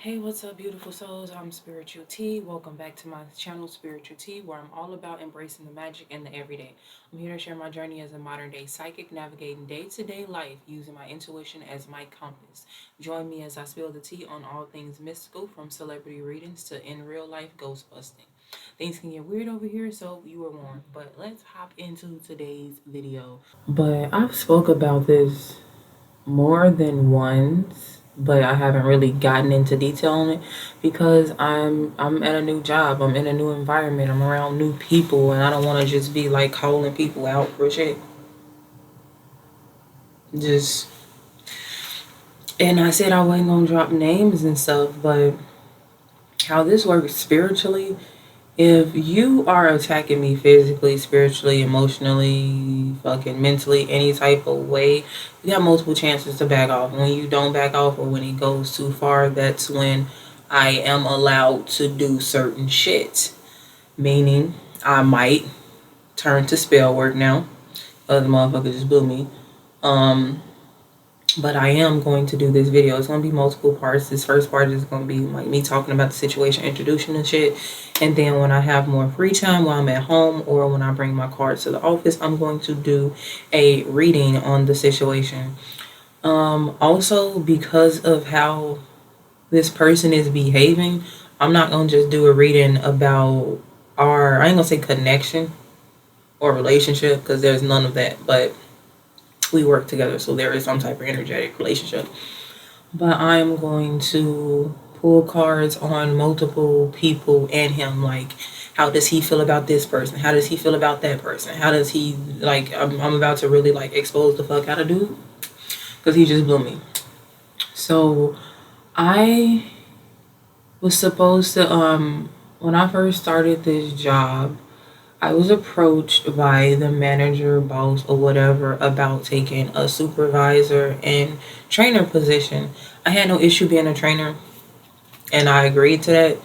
Hey, what's up, beautiful souls? I'm Spiritual T. Welcome back to my channel, Spiritual T, where I'm all about embracing the magic in the everyday. I'm here to share my journey as a modern day psychic, navigating day-to-day life using my intuition as my compass. Join me as I spill the tea on all things mystical, from celebrity readings to in real life ghost busting. Things can get weird over here, so you were warned. But let's hop into today's video. But I've spoke about this more than once, but I haven't really gotten into detail on it because I'm at a new job. I'm in a new environment. I'm around new people, and I don't want to just be like calling people out for shit. Just and I said I wasn't gonna drop names and stuff, but how this works spiritually, if you are attacking me physically, spiritually, emotionally, fucking mentally, any type of way, you got multiple chances to back off. When you don't back off or when it goes too far, that's when I am allowed to do certain shit. Meaning, I might turn to spell work now. Other motherfuckers just blew me. But I am going to do this video. It's going to be multiple parts. This first part is going to be like me talking about the situation, introducing and shit. And then when I have more free time while I'm at home or when I bring my cards to the office, I'm going to do a reading on the situation. Also, because of how this person is behaving, I'm not going to just do a reading about our, I ain't going to say connection or relationship because there's none of that. But we work together, so there is some type of energetic relationship. But I'm going to pull cards on multiple people and him. Like, how does he feel about this person? How does he feel about that person? How does he, like, I'm about to really, like, expose the fuck out of dude. Because he just blew me. So, I was supposed to, when I first started this job, I was approached by the manager, boss, or whatever about taking a supervisor and trainer position. I had no issue being a trainer, and I agreed to that.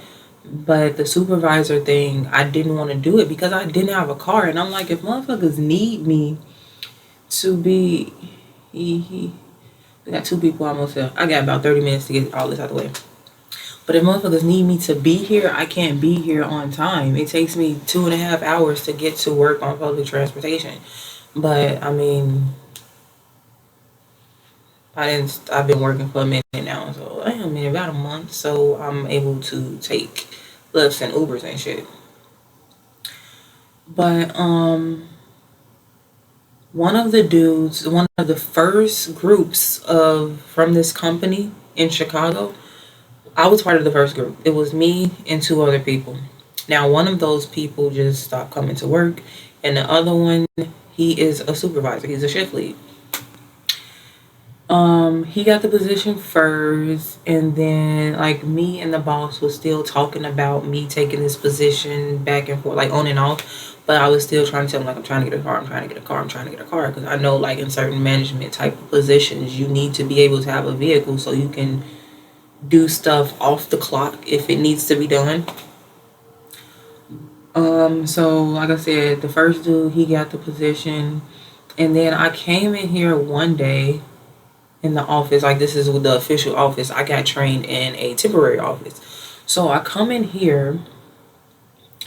But the supervisor thing, I didn't want to do it because I didn't have a car. And I'm like, if motherfuckers need me to be... We got two people almost here. I got about 30 minutes to get all this out of the way. But if motherfuckers need me to be here, I can't be here on time. It takes me 2.5 hours to get to work on public transportation. But I mean, I've been working for a minute now, so I mean about a month, so I'm able to take Lyfts and Ubers and shit. But one of the first groups from this company in Chicago, I was part of the first group. It was me and two other people. Now, one of those people just stopped coming to work, and the other one, he is a supervisor. He's a shift lead. He got the position first, and then like me and the boss was still talking about me taking this position back and forth, like on and off. But I was still trying to tell him, like, I'm trying to get a car, I'm trying to get a car, I'm trying to get a car. Because I know, like, in certain management type of positions, you need to be able to have a vehicle so you can do stuff off the clock if it needs to be done. So like I said, the first dude, he got the position, and then I came in here one day in the office, like this is the official office. I got trained in a temporary office. So I come in here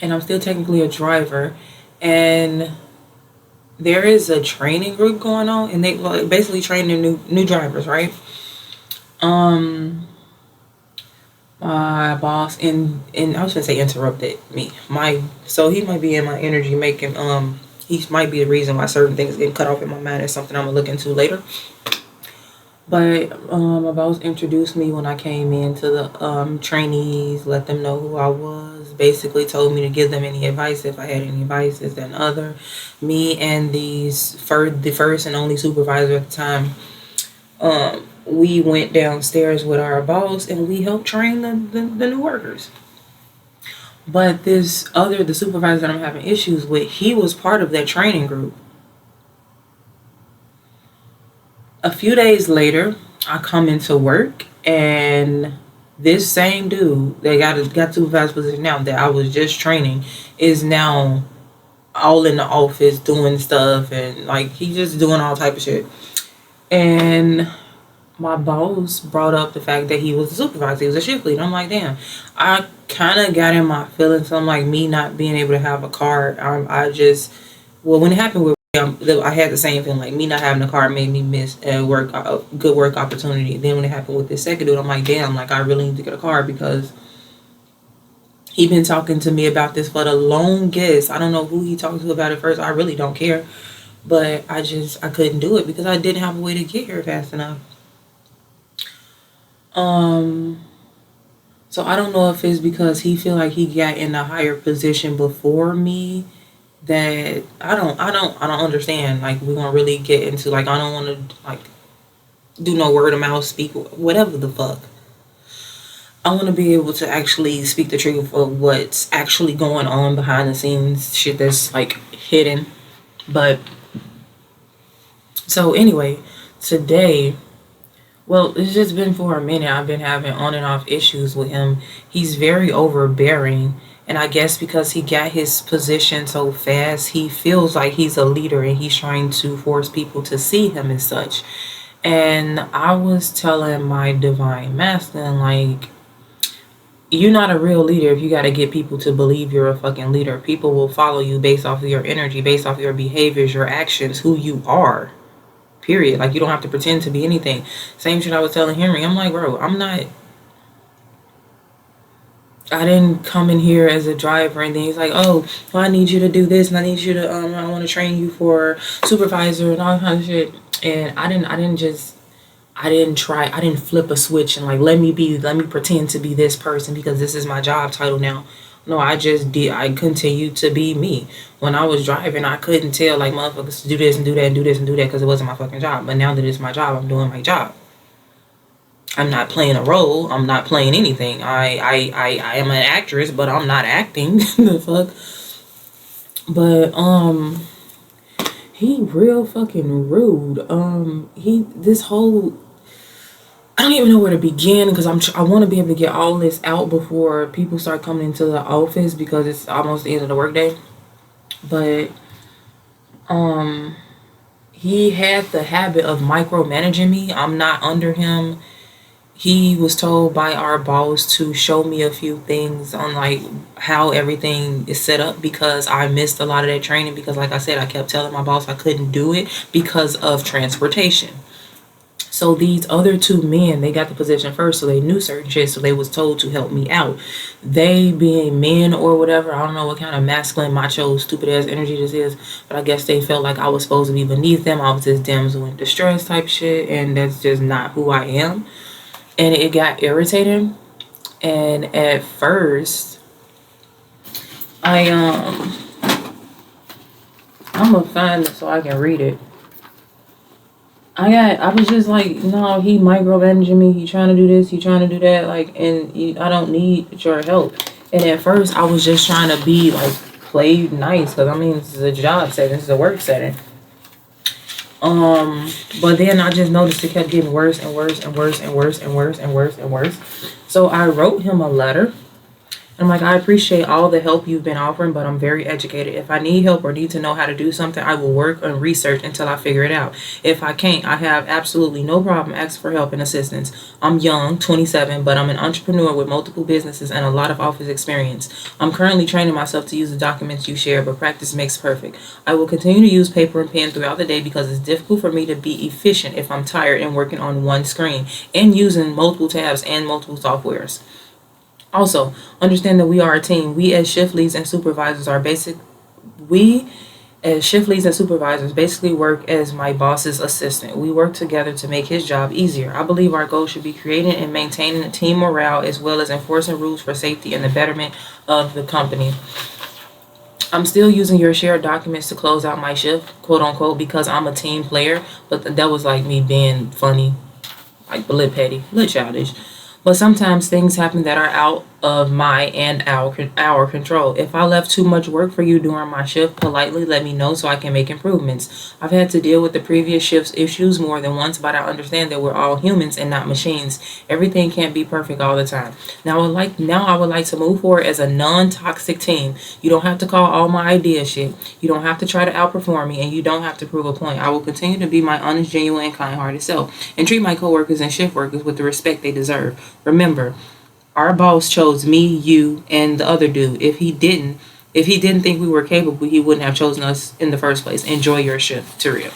and I'm still technically a driver, and there is a training group going on, and they basically training new drivers, right? My boss and I was gonna say interrupted me. So he might be in my energy making he might be the reason why certain things get cut off in my mind. It's something I'm gonna look into later. But my boss introduced me when I came in to the trainees, let them know who I was, basically told me to give them any advice if I had any advice, this, that, and other. Me and the first and only supervisor at the time, we went downstairs with our boss and we helped train the new workers. But the supervisor that I'm having issues with, he was part of that training group. A few days later, I come into work, and this same dude that got supervisor position now that I was just training is now all in the office doing stuff, and like he's just doing all type of shit. And my boss brought up the fact that he was a supervisor, he was a shift lead. I'm like, damn, I kind of got in my feelings. I'm like, me not being able to have a car. When it happened with I had the same thing. Like, me not having a car made me miss a good work opportunity. Then when it happened with this second dude, I'm like, damn, like I really need to get a car because he been talking to me about this for the longest. I don't know who he talked to about it first. I really don't care. But I couldn't do it because I didn't have a way to get here fast enough. So I don't know if it's because he feel like he got in a higher position before me that I don't understand. Like, we're gonna really get into, like, I don't want to like do no word of mouth speak, whatever the fuck. I want to be able to actually speak the truth of what's actually going on behind the scenes, shit that's like hidden. But so anyway, today, well, it's just been for a minute. I've been having on and off issues with him. He's very overbearing. And I guess because he got his position so fast, he feels like he's a leader and he's trying to force people to see him as such. And I was telling my divine masculine, like, you're not a real leader if you got to get people to believe you're a fucking leader. People will follow you based off of your energy, based off of your behaviors, your actions, who you are. Period. Like, you don't have to pretend to be anything. Same shit I was telling Henry. I'm like, bro, I didn't come in here as a driver or anything. He's like, oh, well, I need you to do this and I need you to, I want to train you for supervisor and all kind of shit. And I didn't flip a switch and like, let me pretend to be this person because this is my job title now. No, I continued to be me. When I was driving, I couldn't tell like motherfuckers to do this and do that and do this and do that because it wasn't my fucking job. But now that it's my job, I'm doing my job. I'm not playing a role. I'm not playing anything. I am an actress, but I'm not acting. The fuck. But he real fucking rude. I don't even know where to begin because I want to be able to get all this out before people start coming into the office because it's almost the end of the workday. But he had the habit of micromanaging me. I'm not under him. He was told by our boss to show me a few things on like how everything is set up because I missed a lot of that training because, like I said, I kept telling my boss I couldn't do it because of transportation. So these other two men, they got the position first, so they knew certain shit, so they was told to help me out. They being men or whatever, I don't know what kind of masculine, macho, stupid ass energy this is, but I guess they felt like I was supposed to be beneath them. I was this damsel in distress type shit, and that's just not who I am. And it got irritating. And at first, I'm gonna find it so I can read it. I was just like, no, he micromanaging me. He trying to do this. He trying to do that. Like, and I don't need your help. And at first, I was just trying to be like, play nice. Because, I mean, this is a job setting. This is a work setting. But then I just noticed it kept getting worse and worse and worse and worse and worse and worse and worse. So I wrote him a letter. I'm like, I appreciate all the help you've been offering, but I'm very educated. If I need help or need to know how to do something, I will work and research until I figure it out. If I can't, I have absolutely no problem asking for help and assistance. I'm young, 27, but I'm an entrepreneur with multiple businesses and a lot of office experience. I'm currently training myself to use the documents you share, but practice makes perfect. I will continue to use paper and pen throughout the day because it's difficult for me to be efficient if I'm tired and working on one screen and using multiple tabs and multiple softwares. Also, understand that we are a team. We as shift leads and supervisors basically work as my boss's assistant. We work together to make his job easier. I believe our goal should be creating and maintaining team morale as well as enforcing rules for safety and the betterment of the company. I'm still using your shared documents to close out my shift, quote unquote, because I'm a team player. But that was like me being funny, like a little petty, a little childish. But sometimes things happen that are out of my and our control. If I left too much work for you during my shift, politely let me know so I can make improvements. I've had to deal with the previous shift's issues more than once, but I understand that we're all humans and not machines. Everything can't be perfect all the time. Now I would like to move forward as a non-toxic team. You don't have to call all my ideas shit. You don't have to try to outperform me, and you don't have to prove a point. I will continue to be my honest, genuine, and kind-hearted self and treat my coworkers and shift workers with the respect they deserve. Remember, our boss chose me, you, and the other dude. If he didn't think we were capable, he wouldn't have chosen us in the first place. Enjoy your shift, Taria.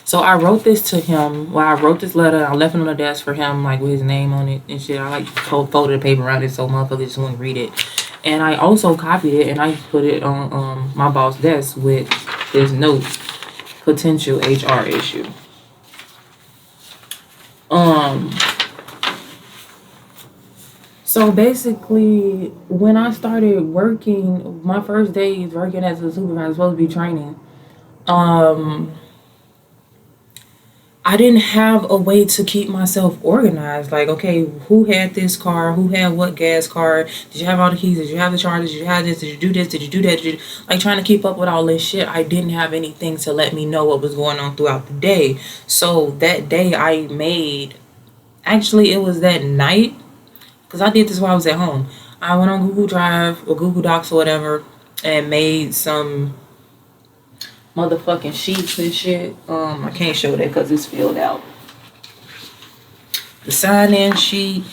So I wrote this to him. Well, I wrote this letter. I left it on the desk for him, like with his name on it and shit. I like folded the paper around it so motherfuckers just wouldn't read it. And I also copied it and I put it on my boss' desk with his note, potential HR issue. So basically, when I started working, my first days working as a supervisor, supposed to be training, I didn't have a way to keep myself organized. Like, okay, who had this car? Who had what gas card? Did you have all the keys? Did you have the chargers? Did you have this? Did you do this? Did you do that? Like, trying to keep up with all this shit, I didn't have anything to let me know what was going on throughout the day. So that day I made, actually it was that night, because I did this while I was at home. I went on Google Drive or Google Docs or whatever and made some motherfucking sheets and shit. I can't show that because it's filled out. The sign-in sheet.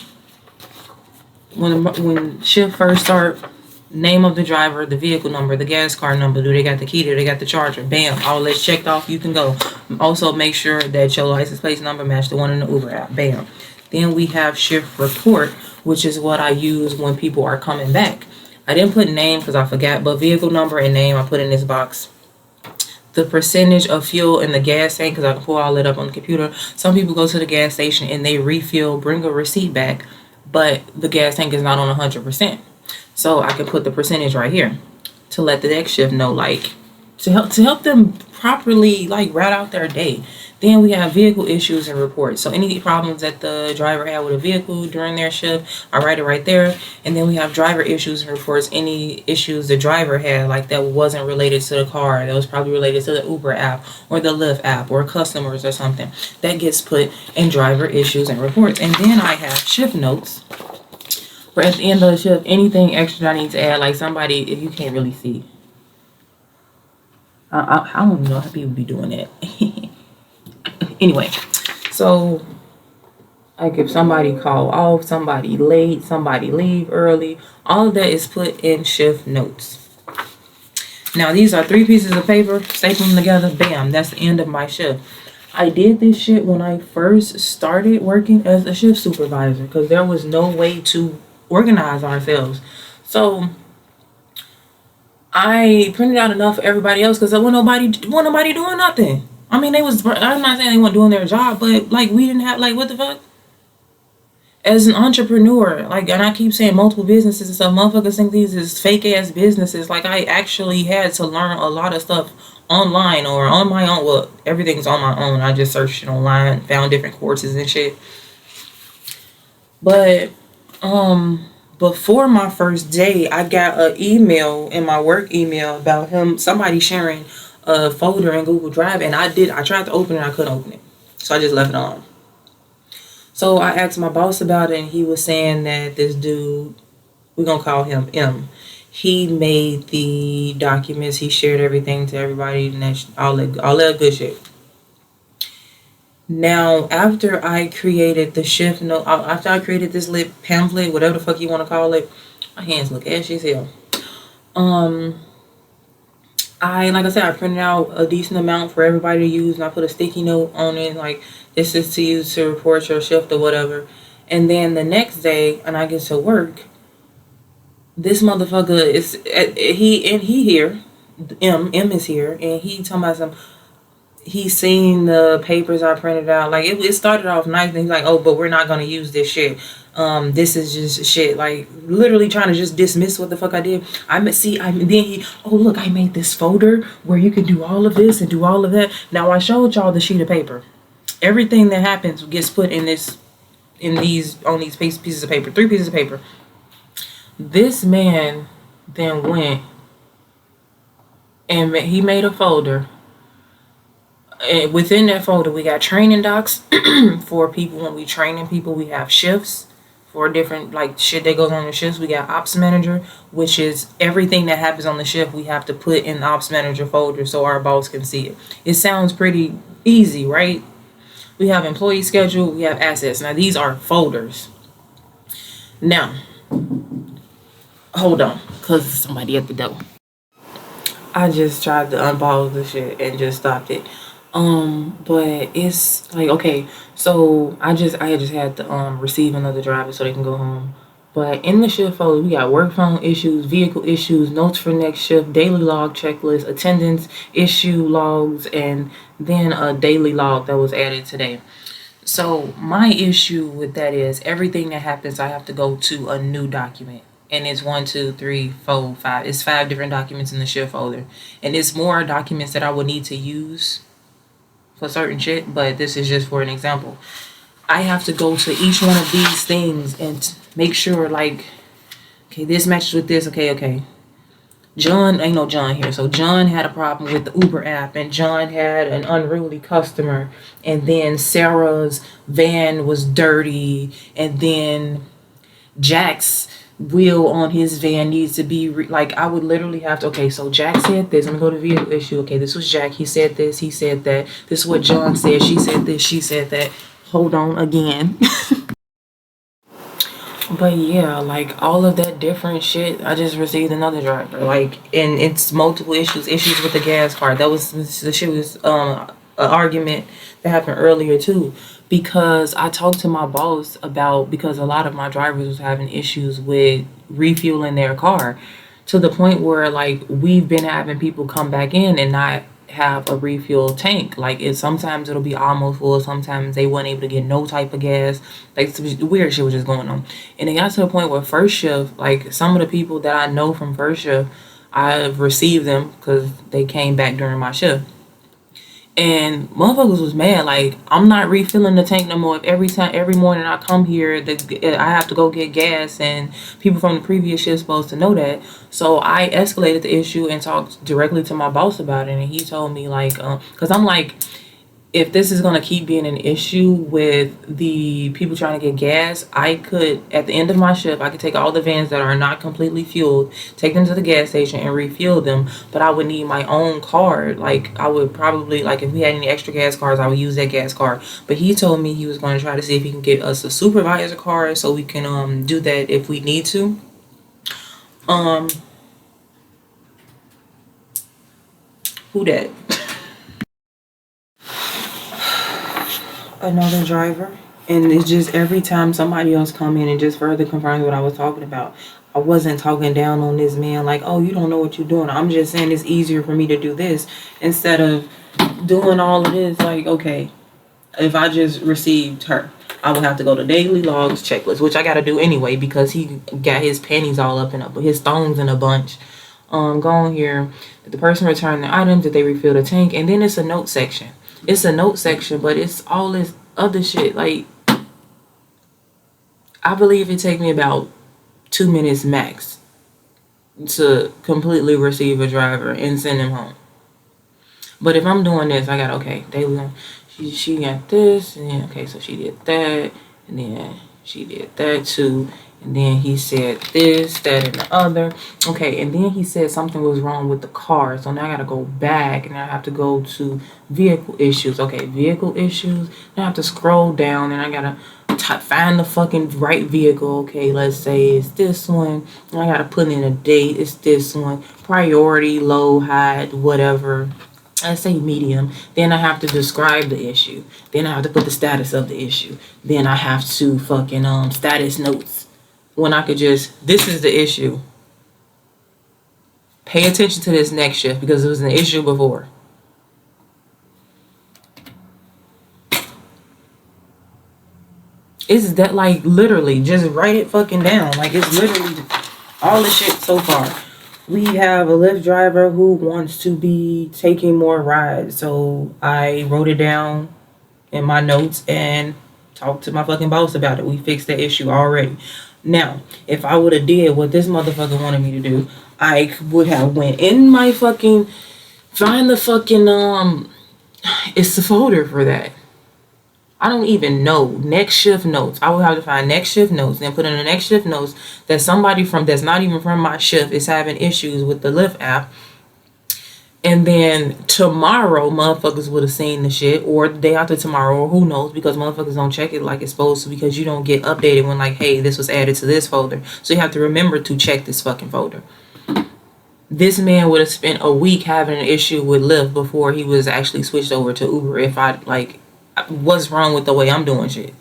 When shift first start, name of the driver, the vehicle number, the gas card number. Do they got the key? Do they got the charger? Bam. All that's checked off. You can go. Also, make sure that your license plate number match the one in the Uber app. Bam. Then we have shift report, which is what I use when people are coming back. I didn't put name because I forgot, but vehicle number and name I put in this box. The percentage of fuel in the gas tank, because I can pull all that up on the computer. Some people go to the gas station and they refill, bring a receipt back, but the gas tank is not on 100%. So I can put the percentage right here to let the next shift know, like, to help them properly, like, route out their day. Then we have vehicle issues and reports. So any problems that the driver had with a vehicle during their shift, I write it right there. And then we have driver issues and reports. Any issues the driver had, like that wasn't related to the car, that was probably related to the Uber app or the Lyft app or customers or something, that gets put in driver issues and reports. And then I have shift notes for at the end of the shift, anything extra I need to add, like somebody, if you can't really see. I don't know how people be doing that. Anyway, so like if somebody call off, somebody late, somebody leave early, all of that is put in shift notes. Now these are 3 pieces of paper, staple them together, bam, that's the end of my shift. I did this shit when I first started working as a shift supervisor because there was no way to organize ourselves. So I printed out enough for everybody else because there wasn't nobody doing nothing. I mean, I'm not saying they weren't doing their job, but like we didn't have, like, what the fuck? As an entrepreneur, like, and I keep saying multiple businesses and stuff, motherfuckers think these is fake ass businesses. Like, I actually had to learn a lot of stuff online or on my own. Well, everything's on my own. I just searched it online, found different courses and shit. But before my first day, I got an email in my work email about somebody sharing a folder in Google Drive, and I tried to open it, I couldn't open it, so I just left it on. So I asked my boss about it, and he was saying that this dude, we're gonna call him M, he made the documents, he shared everything to everybody, and all that good shit. Now, after I created the shift note, after I created this lit pamphlet, whatever the fuck you want to call it, my hands look ashy as hell. Like I said, I printed out a decent amount for everybody to use, and I put a sticky note on it, like, this is to use to report your shift or whatever. And then the next day, and I get to work, this motherfucker is, he here, M is here, and he talking about he's seen the papers I printed out. Like, it started off nice, and he's like, oh, but we're not going to use this shit. This is just shit. Like, literally trying to just dismiss what the fuck I did. Look, I made this folder where you can do all of this and do all of that. Now, I showed y'all the sheet of paper. Everything that happens gets put in these pieces of paper. 3 pieces of paper. This man then went and he made a folder. And within that folder, we got training docs for people. When we training people, we have shifts for different, like, shit that goes on the shifts. We got ops manager, which is everything that happens on the shift we have to put in the ops manager folder so our boss can see it. It sounds pretty easy, right? We have employee schedule, we have assets. Now these are folders. Now, hold on, cause somebody at the door. I just tried to unpause the shit and just stopped it. But it's like, okay, so I just had to receive another driver so they can go home. But in the shift folder, we got work phone issues, vehicle issues, notes for next shift, daily log checklist, attendance issue logs, and then a daily log that was added today. So my issue with that is everything that happens, I have to go to a new document. And it's 1, 2, 3, 4, 5. It's 5 different documents in the shift folder. And it's more documents that I would need to use for certain shit, but this is just for an example. I have to go to each one of these things and make sure, like, okay, this matches with this. Okay. John, ain't no John here. So John had a problem with the Uber app, and John had an unruly customer, and then Sarah's van was dirty, and then Jack's wheel on his van needs to be like, I would literally have to, okay, so Jack said this. Let me go to vehicle issue. Okay, this was Jack. He said this. He said that. This is what John said. She said this. She said that. Hold on again. But yeah, like all of that different shit, I just received another driver. Like, and it's multiple issues with the gas card. That was, the shit was an argument that happened earlier too. Because I talked to my boss about, because a lot of my drivers was having issues with refueling their car, to the point where, like, we've been having people come back in and not have a refuel tank. Like, sometimes it'll be almost full, sometimes they weren't able to get no type of gas. Like, some weird shit was just going on. And it got to the point where first shift, like, some of the people that I know from first shift, I've received them because they came back during my shift. And motherfuckers was mad, like, I'm not refilling the tank no more. If every morning I come here, I have to go get gas, and people from the previous shift supposed to know that. So I escalated the issue and talked directly to my boss about it, and he told me, like, because I'm like, if this is going to keep being an issue with the people trying to get gas, I could, at the end of my shift, I could take all the vans that are not completely fueled, take them to the gas station and refuel them. But I would need my own card. Like, I would probably, like, if we had any extra gas cards, I would use that gas card. But he told me he was going to try to see if he can get us a supervisor card so we can do that if we need to. Who that? Another driver. And it's just every time somebody else come in and just further confirms what I was talking about. I wasn't talking down on this man like, oh, you don't know what you're doing. I'm just saying it's easier for me to do this instead of doing all of this. Like, okay, if I just received her, I would have to go to daily logs checklist, which I got to do anyway because he got his panties all up in his thongs in a bunch. Go on here. Did the person return the items? Did they refill the tank? And then it's a note section. It's a note section, but it's all this other shit. Like, I believe it take me about 2 minutes max to completely receive a driver and send him home. But if I'm doing this, I got, okay, daily. She got this, and then, okay, so she did that, and then she did that too. And then he said this, that, and the other. Okay, and then he said something was wrong with the car. So now I got to go back, and I have to go to vehicle issues. Okay, vehicle issues. Now I have to scroll down, and I got to find the fucking right vehicle. Okay, let's say it's this one. And I got to put in a date. It's this one. Priority, low, high, whatever. Let's say medium. Then I have to describe the issue. Then I have to put the status of the issue. Then I have to fucking status notes. When I could just, this is the issue. Pay attention to this next shift because it was an issue before. It's that, like, literally, just write it fucking down. Like, it's literally all the shit so far. We have a Lyft driver who wants to be taking more rides. So I wrote it down in my notes and Talk to my fucking boss about it. We fixed that issue already. Now, if I would have did what this motherfucker wanted me to do, I would have went in my fucking, find the fucking, it's the folder for that. I don't even know. Next shift notes. I would have to find next shift notes, then put in the next shift notes that somebody that's not even from my shift is having issues with the Lyft app. And then tomorrow, motherfuckers would have seen the shit, or the day after tomorrow, or who knows, because motherfuckers don't check it like it's supposed to, because you don't get updated when, like, hey, this was added to this folder. So you have to remember to check this fucking folder. This man would have spent a week having an issue with Lyft before he was actually switched over to Uber. If I, like, what's wrong with the way I'm doing shit?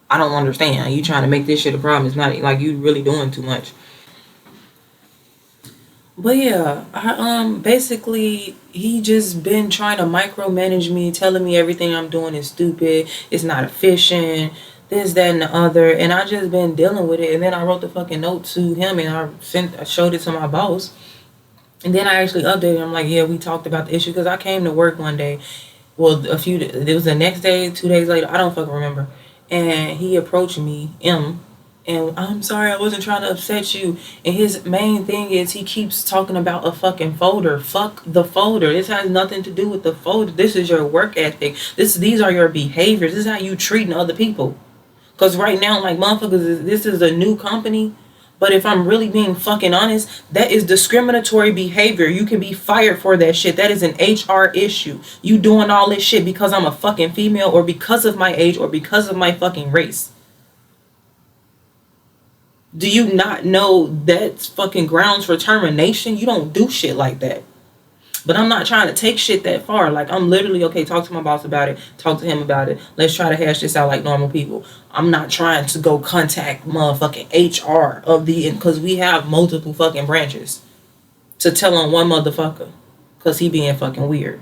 I don't understand. You trying to make this shit a problem. It's not, like, you really doing too much. But yeah, basically, he just been trying to micromanage me, telling me everything I'm doing is stupid, it's not efficient, this, that, and the other, and I just been dealing with it. And then I wrote the fucking note to him, and I showed it to my boss, and then I actually updated him, like, yeah, we talked about the issue, because I came to work one day, well, it was the next day, 2 days later, I don't fucking remember, and he approached me, and I'm sorry, I wasn't trying to upset you. And his main thing is he keeps talking about a fucking folder. Fuck the folder. This has nothing to do with the folder. This is your work ethic. These are your behaviors. This is how you treating other people. Because right now, like, motherfuckers, this is a new company. But if I'm really being fucking honest, that is discriminatory behavior. You can be fired for that shit. That is an HR issue. You doing all this shit because I'm a fucking female, or because of my age, or because of my fucking race. Do you not know that's fucking grounds for termination? You don't do shit like that. But I'm not trying to take shit that far. Like, I'm literally, okay, talk to my boss about it. Talk to him about it. Let's try to hash this out like normal people. I'm not trying to go contact motherfucking HR because we have multiple fucking branches to tell on one motherfucker because he being fucking weird.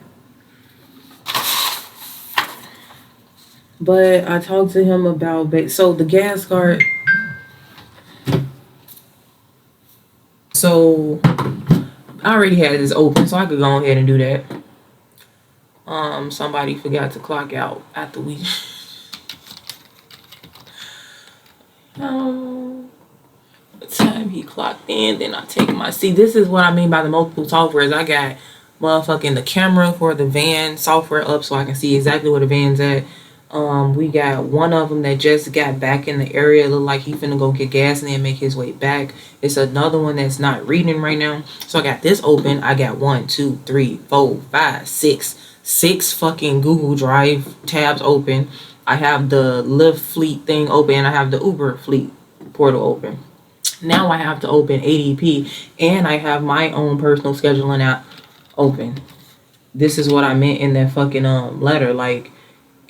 But I talked to him about, so the gas card. So I already had this open, so I could go ahead and do that. Somebody forgot to clock out after we. What time he clocked in? Then I take my. See, this is what I mean by the multiple softwares. I got motherfucking the camera for the van software up, so I can see exactly where the van's at. We got one of them that just got back in the area. Look like he finna go get gas and then make his way back. It's another one that's not reading right now. So I got this open. I got 1, 2, 3, 4, 5, 6 fucking Google Drive tabs open. I have the Lyft fleet thing open, and I have the Uber fleet portal open. Now I have to open ADP, and I have my own personal scheduling app open. This is what I meant in that fucking letter, like.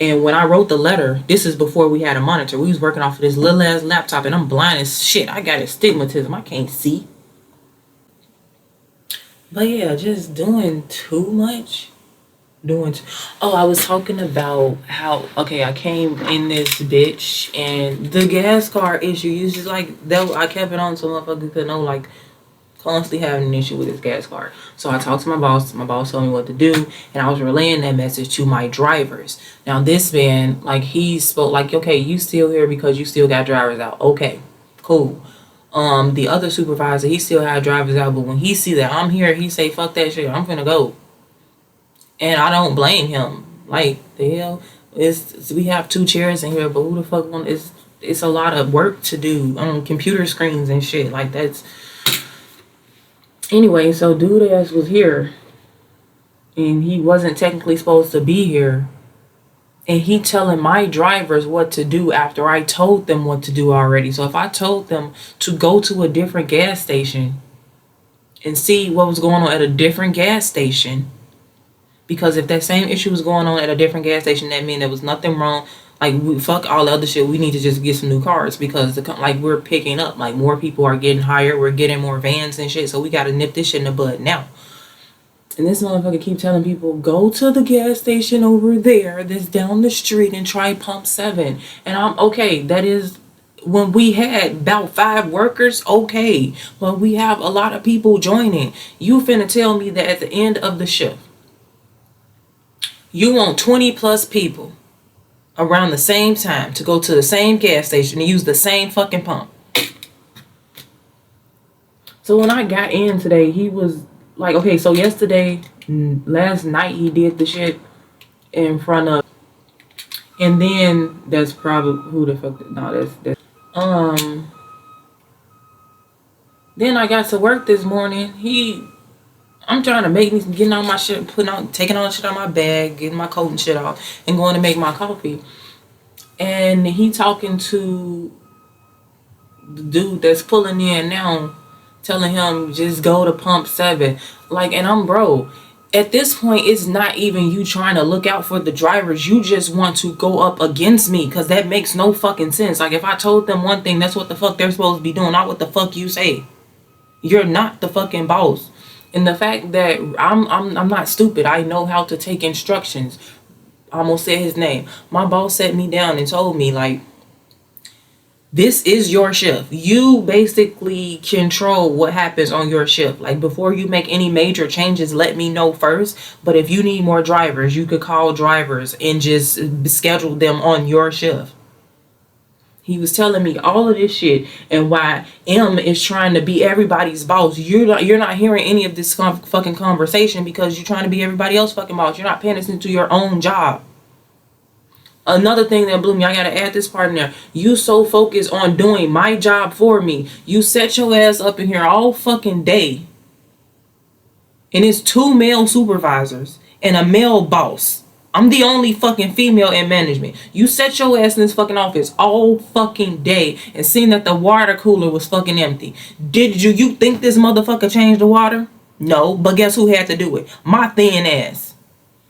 And when I wrote the letter, this is before we had a monitor. We was working off of this little ass laptop, and I'm blind as shit. I got astigmatism. I can't see. But yeah, just doing too much. I was talking about how, okay, I came in this bitch, and the gas card issue, you just like, that. I kept it on so motherfuckers could know, like, constantly having an issue with his gas card. So I talked to my boss. My boss told me what to do, and I was relaying that message to my drivers. Now this man, like, he spoke like, okay, you still here because you still got drivers out. Okay, cool. The other supervisor, he still had drivers out, but when he see that I'm here, he say, fuck that shit, I'm finna go. And I don't blame him. Like, the hell, we have 2 chairs in here, but who the fuck want? It's a lot of work to do on computer screens and shit. Like, that's. Anyway, so dude ass was here, and he wasn't technically supposed to be here, and he telling my drivers what to do after I told them what to do already. So if I told them to go to a different gas station and see what was going on at a different gas station, because if that same issue was going on at a different gas station, that means there was nothing wrong. Like, fuck all the other shit. We need to just get some new cars because, like, we're picking up. Like, more people are getting hired. We're getting more vans and shit. So we got to nip this shit in the bud now. And this motherfucker keep telling people, go to the gas station over there that's down the street and try pump 7. And I'm, okay, that is, when we had about 5 workers, okay. But we have a lot of people joining. You finna tell me that at the end of the shift, you want 20 plus people around the same time to go to the same gas station and use the same fucking pump. So when I got in today, he was like, okay, so last night he did the shit in front of, and then that's probably who the fuck, no, that's then I got to work this morning. I'm trying to make me getting on my shit, taking all the shit out of my bag, getting my coat and shit off, and going to make my coffee. And he talking to the dude that's pulling in now, telling him just go to pump 7. Like, and I'm bro. At this point, it's not even you trying to look out for the drivers. You just want to go up against me, because that makes no fucking sense. Like, if I told them one thing, that's what the fuck they're supposed to be doing, not what the fuck you say. You're not the fucking boss. And the fact that I'm not stupid. I know how to take instructions. I almost said his name. My boss sat me down and told me, like, this is your shift. You basically control what happens on your shift. Like, before you make any major changes, let me know first. But if you need more drivers, you could call drivers and just schedule them on your shift. He was telling me all of this shit, and why M is trying to be everybody's boss. You're not hearing any of this fucking conversation because you're trying to be everybody else's fucking boss. You're not paying attention to your own job. Another thing that blew me, I gotta add this part in there. You so focused on doing my job for me. You set your ass up in here all fucking day, and it's 2 male supervisors and a male boss. I'm the only fucking female in management. You set your ass in this fucking office all fucking day and seen that the water cooler was fucking empty. Did you think this motherfucker changed the water? No, but guess who had to do it? My thin ass.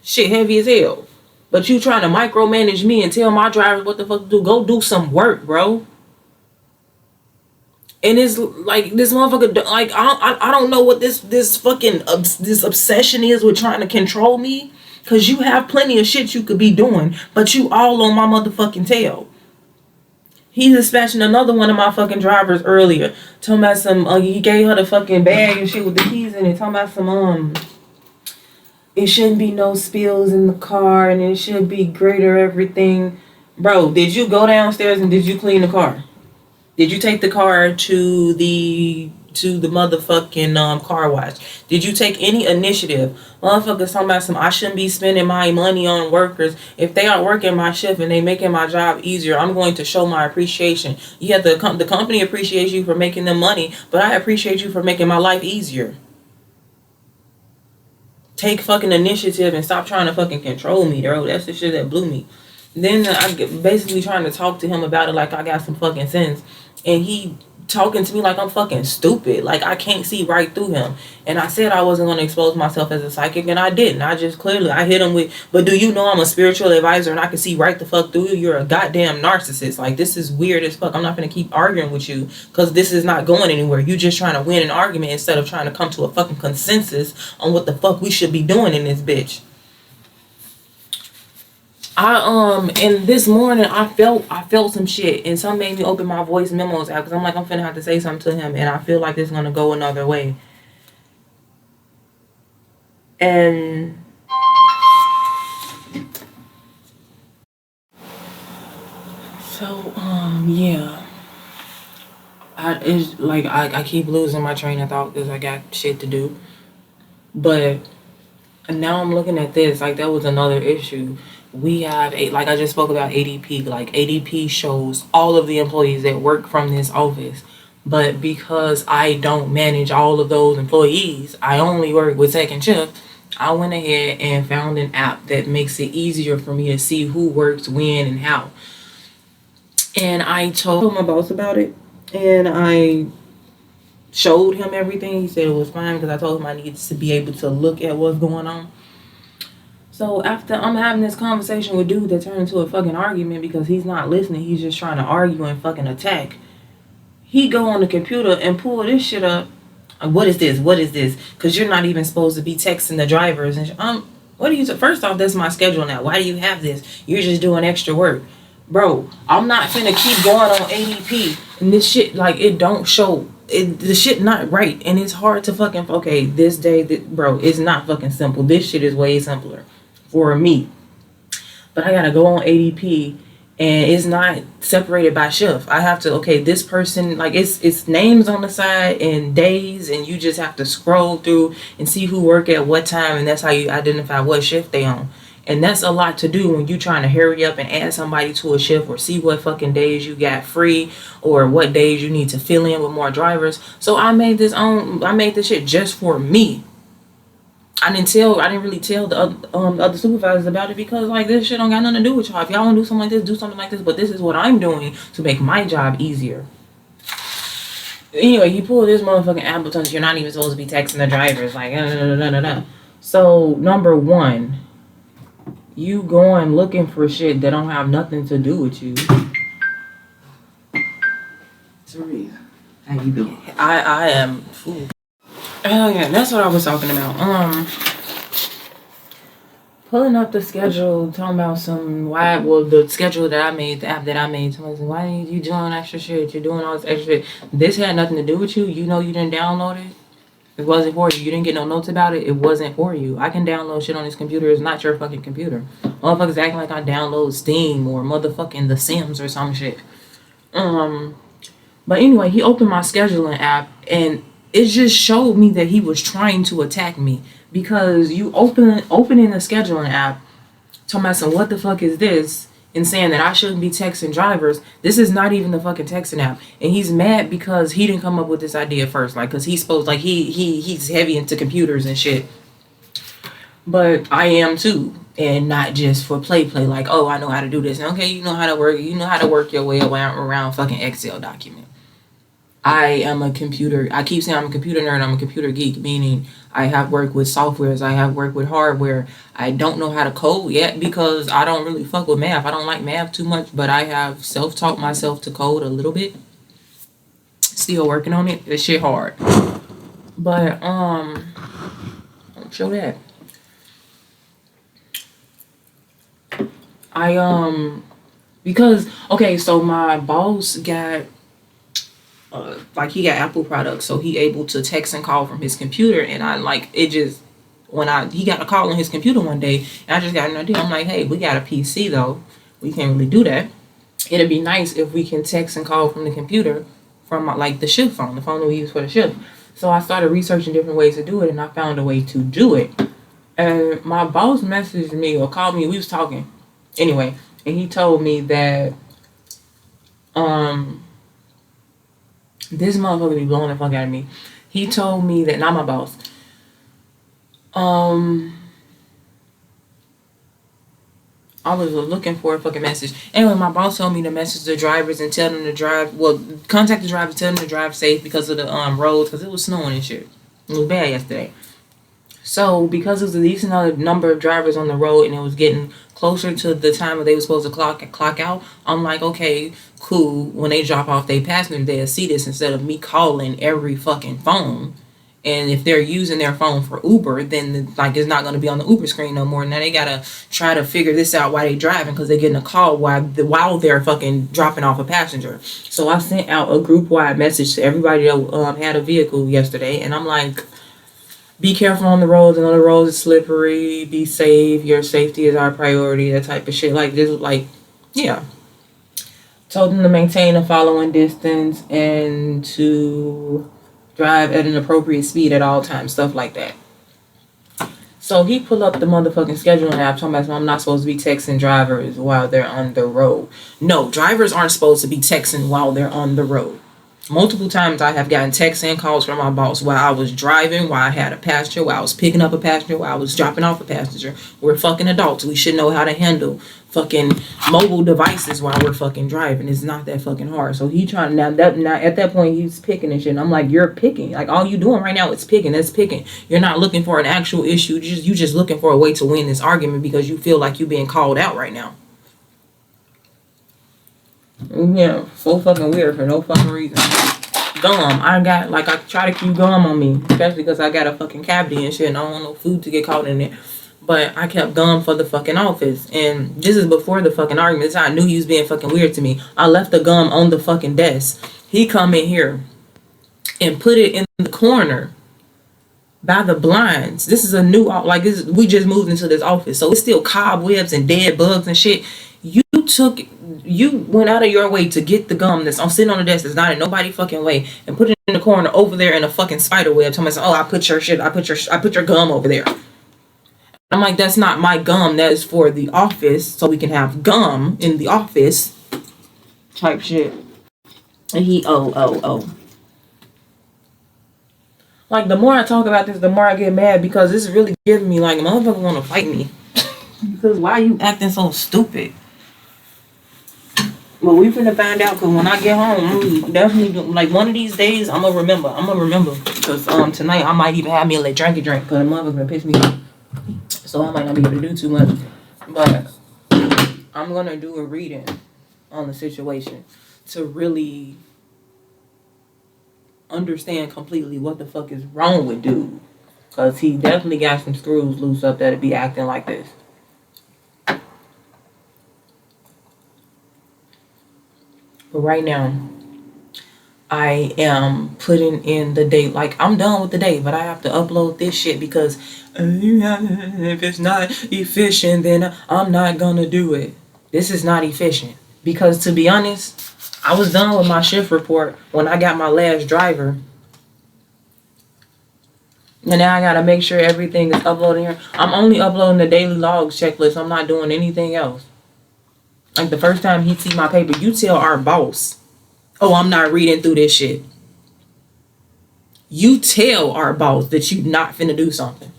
Shit heavy as hell. But you trying to micromanage me and tell my drivers what the fuck to do. Go do some work, bro. And it's like, this motherfucker, like, I don't know what this fucking this obsession is with trying to control me. Because you have plenty of shit you could be doing, but you all on my motherfucking tail. He dispatching another one of my fucking drivers earlier. Talking about some, he gave her the fucking bag and shit with the keys in it. Talking about some, it shouldn't be no spills in the car and it should be greater everything. Bro, did you go downstairs and did you clean the car? Did you take the car to the motherfucking car wash? Did you take any initiative? Motherfuckers talking about some, I shouldn't be spending my money on workers. If they aren't working my shift and they making my job easier, I'm going to show my appreciation. Yeah, the company appreciates you for making them money, but I appreciate you for making my life easier. Take fucking initiative and stop trying to fucking control me, bro. That's the shit that blew me. Then I basically trying to talk to him about it like I got some fucking sense, and he talking to me like I'm fucking stupid, like I can't see right through him. And I said I wasn't going to expose myself as a psychic, and I didn't. I hit him with, but do you know I'm a spiritual advisor and I can see right the fuck through you? You're a goddamn narcissist. Like, this is weird as fuck. I'm not going to keep arguing with you because this is not going anywhere. You just trying to win an argument instead of trying to come to a fucking consensus on what the fuck we should be doing in this bitch. And this morning I felt some shit, and some made me open my voice memos out because I'm like, I'm finna have to say something to him, and I feel like it's gonna go another way. And so yeah, it's like I keep losing my train of thought because I got shit to do, but now I'm looking at this like that was another issue. We have like I just spoke about ADP. Like, ADP shows all of the employees that work from this office, but because I don't manage all of those employees, I only work with second shift. I went ahead and found an app that makes it easier for me to see who works when and how. And I told my boss about it, and I showed him everything. He said it was fine because I told him I needed to be able to look at what's going on. So after I'm having this conversation with dude that turned into a fucking argument because he's not listening, he's just trying to argue and fucking attack. He go on the computer and pull this shit up. What is this? What is this? Because you're not even supposed to be texting the drivers. And what are you? First off, that's my schedule now. Why do you have this? You're just doing extra work. Bro, I'm not finna keep going on ADP. And this shit, like, it don't show. The shit not right. And it's hard to fucking, okay, this day, bro, it's not fucking simple. This shit is way simpler for me. but I gotta go on ADP and it's not separated by shift. I have to, okay, this person, like it's names on the side and days, and you just have to scroll through and see who work at what time, and that's how you identify what shift they on. And that's a lot to do when you're trying to hurry up and add somebody to a shift, or see what fucking days you got free, or what days you need to fill in with more drivers. So I made this shit just for me. I didn't really tell the other supervisors about it, because like this shit don't got nothing to do with y'all. If y'all want to do something like this, do something like this. But this is what I'm doing to make my job easier. Anyway, you pull this motherfucking apple you're not even supposed to be texting the drivers. Like, no. So number one, you going looking for shit that don't have nothing to do with you. Teresa, how you doing? I am. Ooh. Oh yeah, that's what I was talking about. Pulling up the schedule, talking about the schedule that I made, the app that I made. Somebody said, why are you doing extra shit? You're doing all this extra shit. This had nothing to do with you. You know you didn't download it. It wasn't for you. You didn't get no notes about it. It wasn't for you. I can download shit on this computer. It's not your fucking computer. Motherfuckers acting like I download Steam or motherfucking The Sims or some shit. But anyway, he opened my scheduling app, and it just showed me that he was trying to attack me, because you opening the scheduling app, talking about some what the fuck is this, and saying that I shouldn't be texting drivers. This is not even the fucking texting app, and he's mad because he didn't come up with this idea first, like, because he's supposed, like, he's heavy into computers and shit, but I am too, and not just for play, like, oh, I know how to do this. And okay, you know how to work your way around fucking Excel document. I keep saying I'm a computer nerd, I'm a computer geek, meaning I have worked with softwares, I have worked with hardware. I don't know how to code yet because I don't really fuck with math. I don't like math too much, but I have self-taught myself to code a little bit. Still working on it. This shit hard. But, I'll show that. Because, okay, so my boss got, he got Apple products, so he able to text and call from his computer, and he got a call on his computer one day, and I just got an idea. I'm like, hey, we got a PC though, we can't really do that. It'd be nice if we can text and call from the computer, from like the shift phone, the phone that we use for the shift. So I started researching different ways to do it, and I found a way to do it. And my boss messaged me or called me, we was talking anyway, and he told me that this motherfucker be blowing the fuck out of me. He told me that, not my boss. I was looking for a fucking message. Anyway, my boss told me to message the drivers and tell them to drive. Well, contact the drivers, tell them to drive safe because of the roads, because it was snowing and shit. It was bad yesterday. So because it was a decent number of drivers on the road, and it was getting closer to the time that they were supposed to clock out, I'm like, okay, cool. When they drop off their passengers, they'll see this instead of me calling every fucking phone. And if they're using their phone for Uber, then like it's not going to be on the Uber screen no more. Now they got to try to figure this out while they driving, because they're getting a call while they're fucking dropping off a passenger. So I sent out a group-wide message to everybody that had a vehicle yesterday, and I'm like, be careful on the roads. And on the roads it's slippery. Be safe. Your safety is our priority. That type of shit. Like this, like, yeah. Told them to maintain a following distance and to drive at an appropriate speed at all times. Stuff like that. So he pulled up the motherfucking scheduling app talking about, I'm not supposed to be texting drivers while they're on the road. No, drivers aren't supposed to be texting while they're on the road. Multiple times I have gotten texts and calls from my boss while I was driving, while I had a passenger, while I was picking up a passenger, while I was dropping off a passenger. We're fucking adults. We should know how to handle fucking mobile devices while we're fucking driving. It's not that fucking hard. So he trying now at that point he's picking and shit. And I'm like, you're picking. Like all you doing right now is picking. That's picking. You're not looking for an actual issue. You just looking for a way to win this argument because you feel like you're being called out right now. Yeah, so fucking weird for no fucking reason. Gum. I try to keep gum on me, especially because I got a fucking cavity and shit, and I don't want no food to get caught in it. But I kept gum for the fucking office, and this is before the fucking argument. This is how I knew he was being fucking weird to me. I left the gum on the fucking desk. He come in here and put it in the corner by the blinds. This is a new, like, we just moved into this office, so it's still cobwebs and dead bugs and shit. You went out of your way to get the gum that's on sitting on the desk that's not in nobody fucking way and put it in the corner over there in a fucking spider web. Somebody said, "Oh, I put your gum over there." I'm like, that's not my gum. That is for the office, so we can have gum in the office. Type shit. And he, oh. Like, the more I talk about this, the more I get mad because it's really giving me, like, motherfuckers want to fight me. Because why are you acting so stupid? Well, we finna find out, because when I get home, I'm definitely, like, one of these days, I'm gonna remember. Because tonight, I might even have me a little drinky drink, because the motherfucker gonna piss me off. So I might not be able to do too much. But I'm gonna do a reading on the situation to really understand completely what the fuck is wrong with dude. Because he definitely got some screws loose up there to be acting like this. But right now, I am putting in the date. Like, I'm done with the date, but I have to upload this shit because if it's not efficient, then I'm not gonna do it. This is not efficient. Because to be honest, I was done with my shift report when I got my last driver. And now I gotta make sure everything is uploaded here. I'm only uploading the daily logs checklist. I'm not doing anything else. Like, the first time he see my paper, you tell our boss, "Oh, I'm not reading through this shit." You tell our boss that you not finna do something.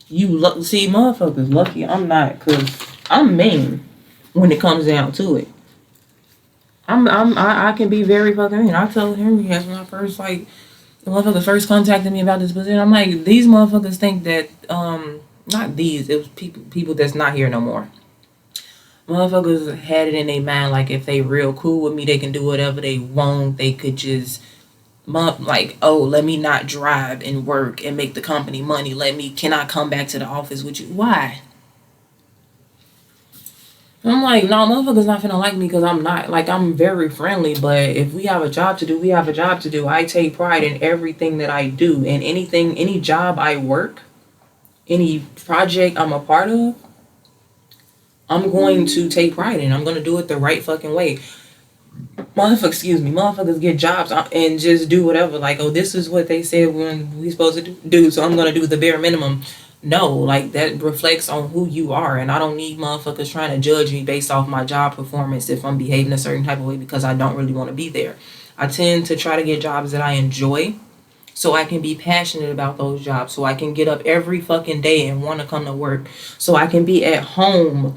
See, motherfuckers lucky I'm not, cause I'm mean when it comes down to it. I can be very fucking mean. I told him yes when I first, like, the motherfuckers first contacted me about this position. I'm like, these motherfuckers think that not these, it was people that's not here no more. Motherfuckers had it in their mind, like, if they real cool with me, they can do whatever they want. They could just, like, oh, let me not drive and work and make the company money. Can I come back to the office with you? Why? I'm like, no, motherfuckers not finna like me because I'm not. Like, I'm very friendly, but if we have a job to do, we have a job to do. I take pride in everything that I do. And any job I work, any project I'm a part of, I'm going to take pride in. I'm going to do it the right fucking way. Motherfuckers get jobs and just do whatever. Like, oh, this is what they said when we supposed to do, so I'm going to do the bare minimum. No, like, that reflects on who you are, and I don't need motherfuckers trying to judge me based off my job performance if I'm behaving a certain type of way because I don't really want to be there. I tend to try to get jobs that I enjoy so I can be passionate about those jobs, so I can get up every fucking day and want to come to work, so I can be at home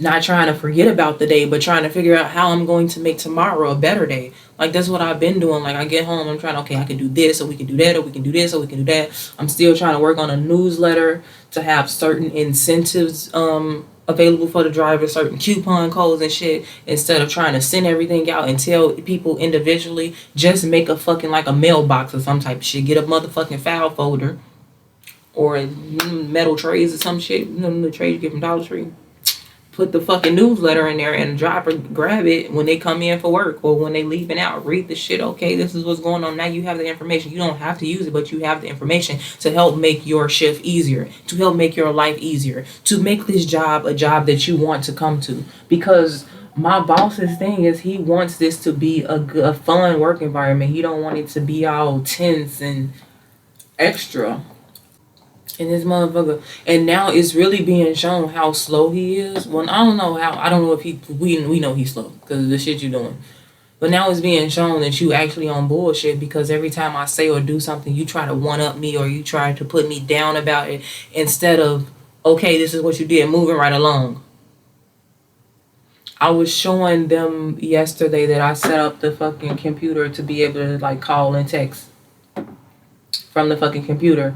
not trying to forget about the day, but trying to figure out how I'm going to make tomorrow a better day. Like, that's what I've been doing. Like, I get home, I'm trying to, okay, I can do this, or we can do that, or we can do this, or we can do that. I'm still trying to work on a newsletter to have certain incentives available for the driver, certain coupon codes and shit, instead of trying to send everything out and tell people individually. Just make a fucking, like, a mailbox or some type of shit. Get a motherfucking file folder or metal trays or some shit. You know, the trays you get from Dollar Tree. Put the fucking newsletter in there and the driver grab it when they come in for work or when they leaving out. Read the shit. Okay, this is what's going on. Now you have the information. You don't have to use it, but you have the information to help make your shift easier, to help make your life easier, to make this job a job that you want to come to. Because my boss's thing is he wants this to be a fun work environment. He don't want it to be all tense and extra. And this motherfucker, and now it's really being shown how slow he is. Well, I don't know if we know he's slow because of the shit you're doing. But now it's being shown that you actually on bullshit because every time I say or do something, you try to one-up me or you try to put me down about it instead of, okay, this is what you did, moving right along. I was showing them yesterday that I set up the fucking computer to be able to, like, call and text from the fucking computer.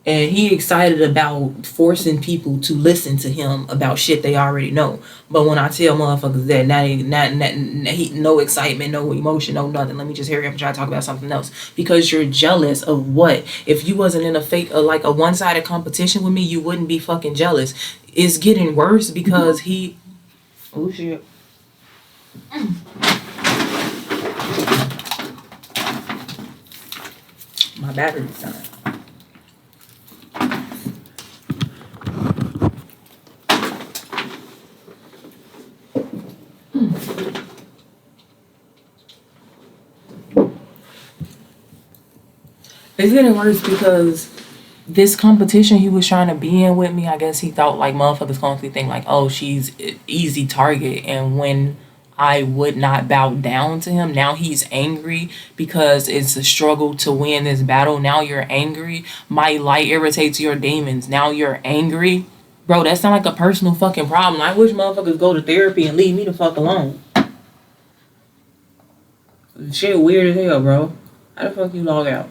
And he excited about forcing people to listen to him about shit they already know. But when I tell motherfuckers that, no excitement, no emotion, no nothing. Let me just hurry up and try to talk about something else. Because you're jealous of what? If you wasn't in like a one-sided competition with me, you wouldn't be fucking jealous. It's getting worse because he... Oh, shit. My battery's done. It's getting worse because this competition he was trying to be in with me, I guess he thought like motherfuckers constantly think like, oh, she's an easy target. And when I would not bow down to him, now he's angry because it's a struggle to win this battle. Now you're angry. My light irritates your demons. Now you're angry. Bro, that sounds like a personal fucking problem. I wish motherfuckers go to therapy and leave me the fuck alone. Shit weird as hell, bro. How the fuck you log out?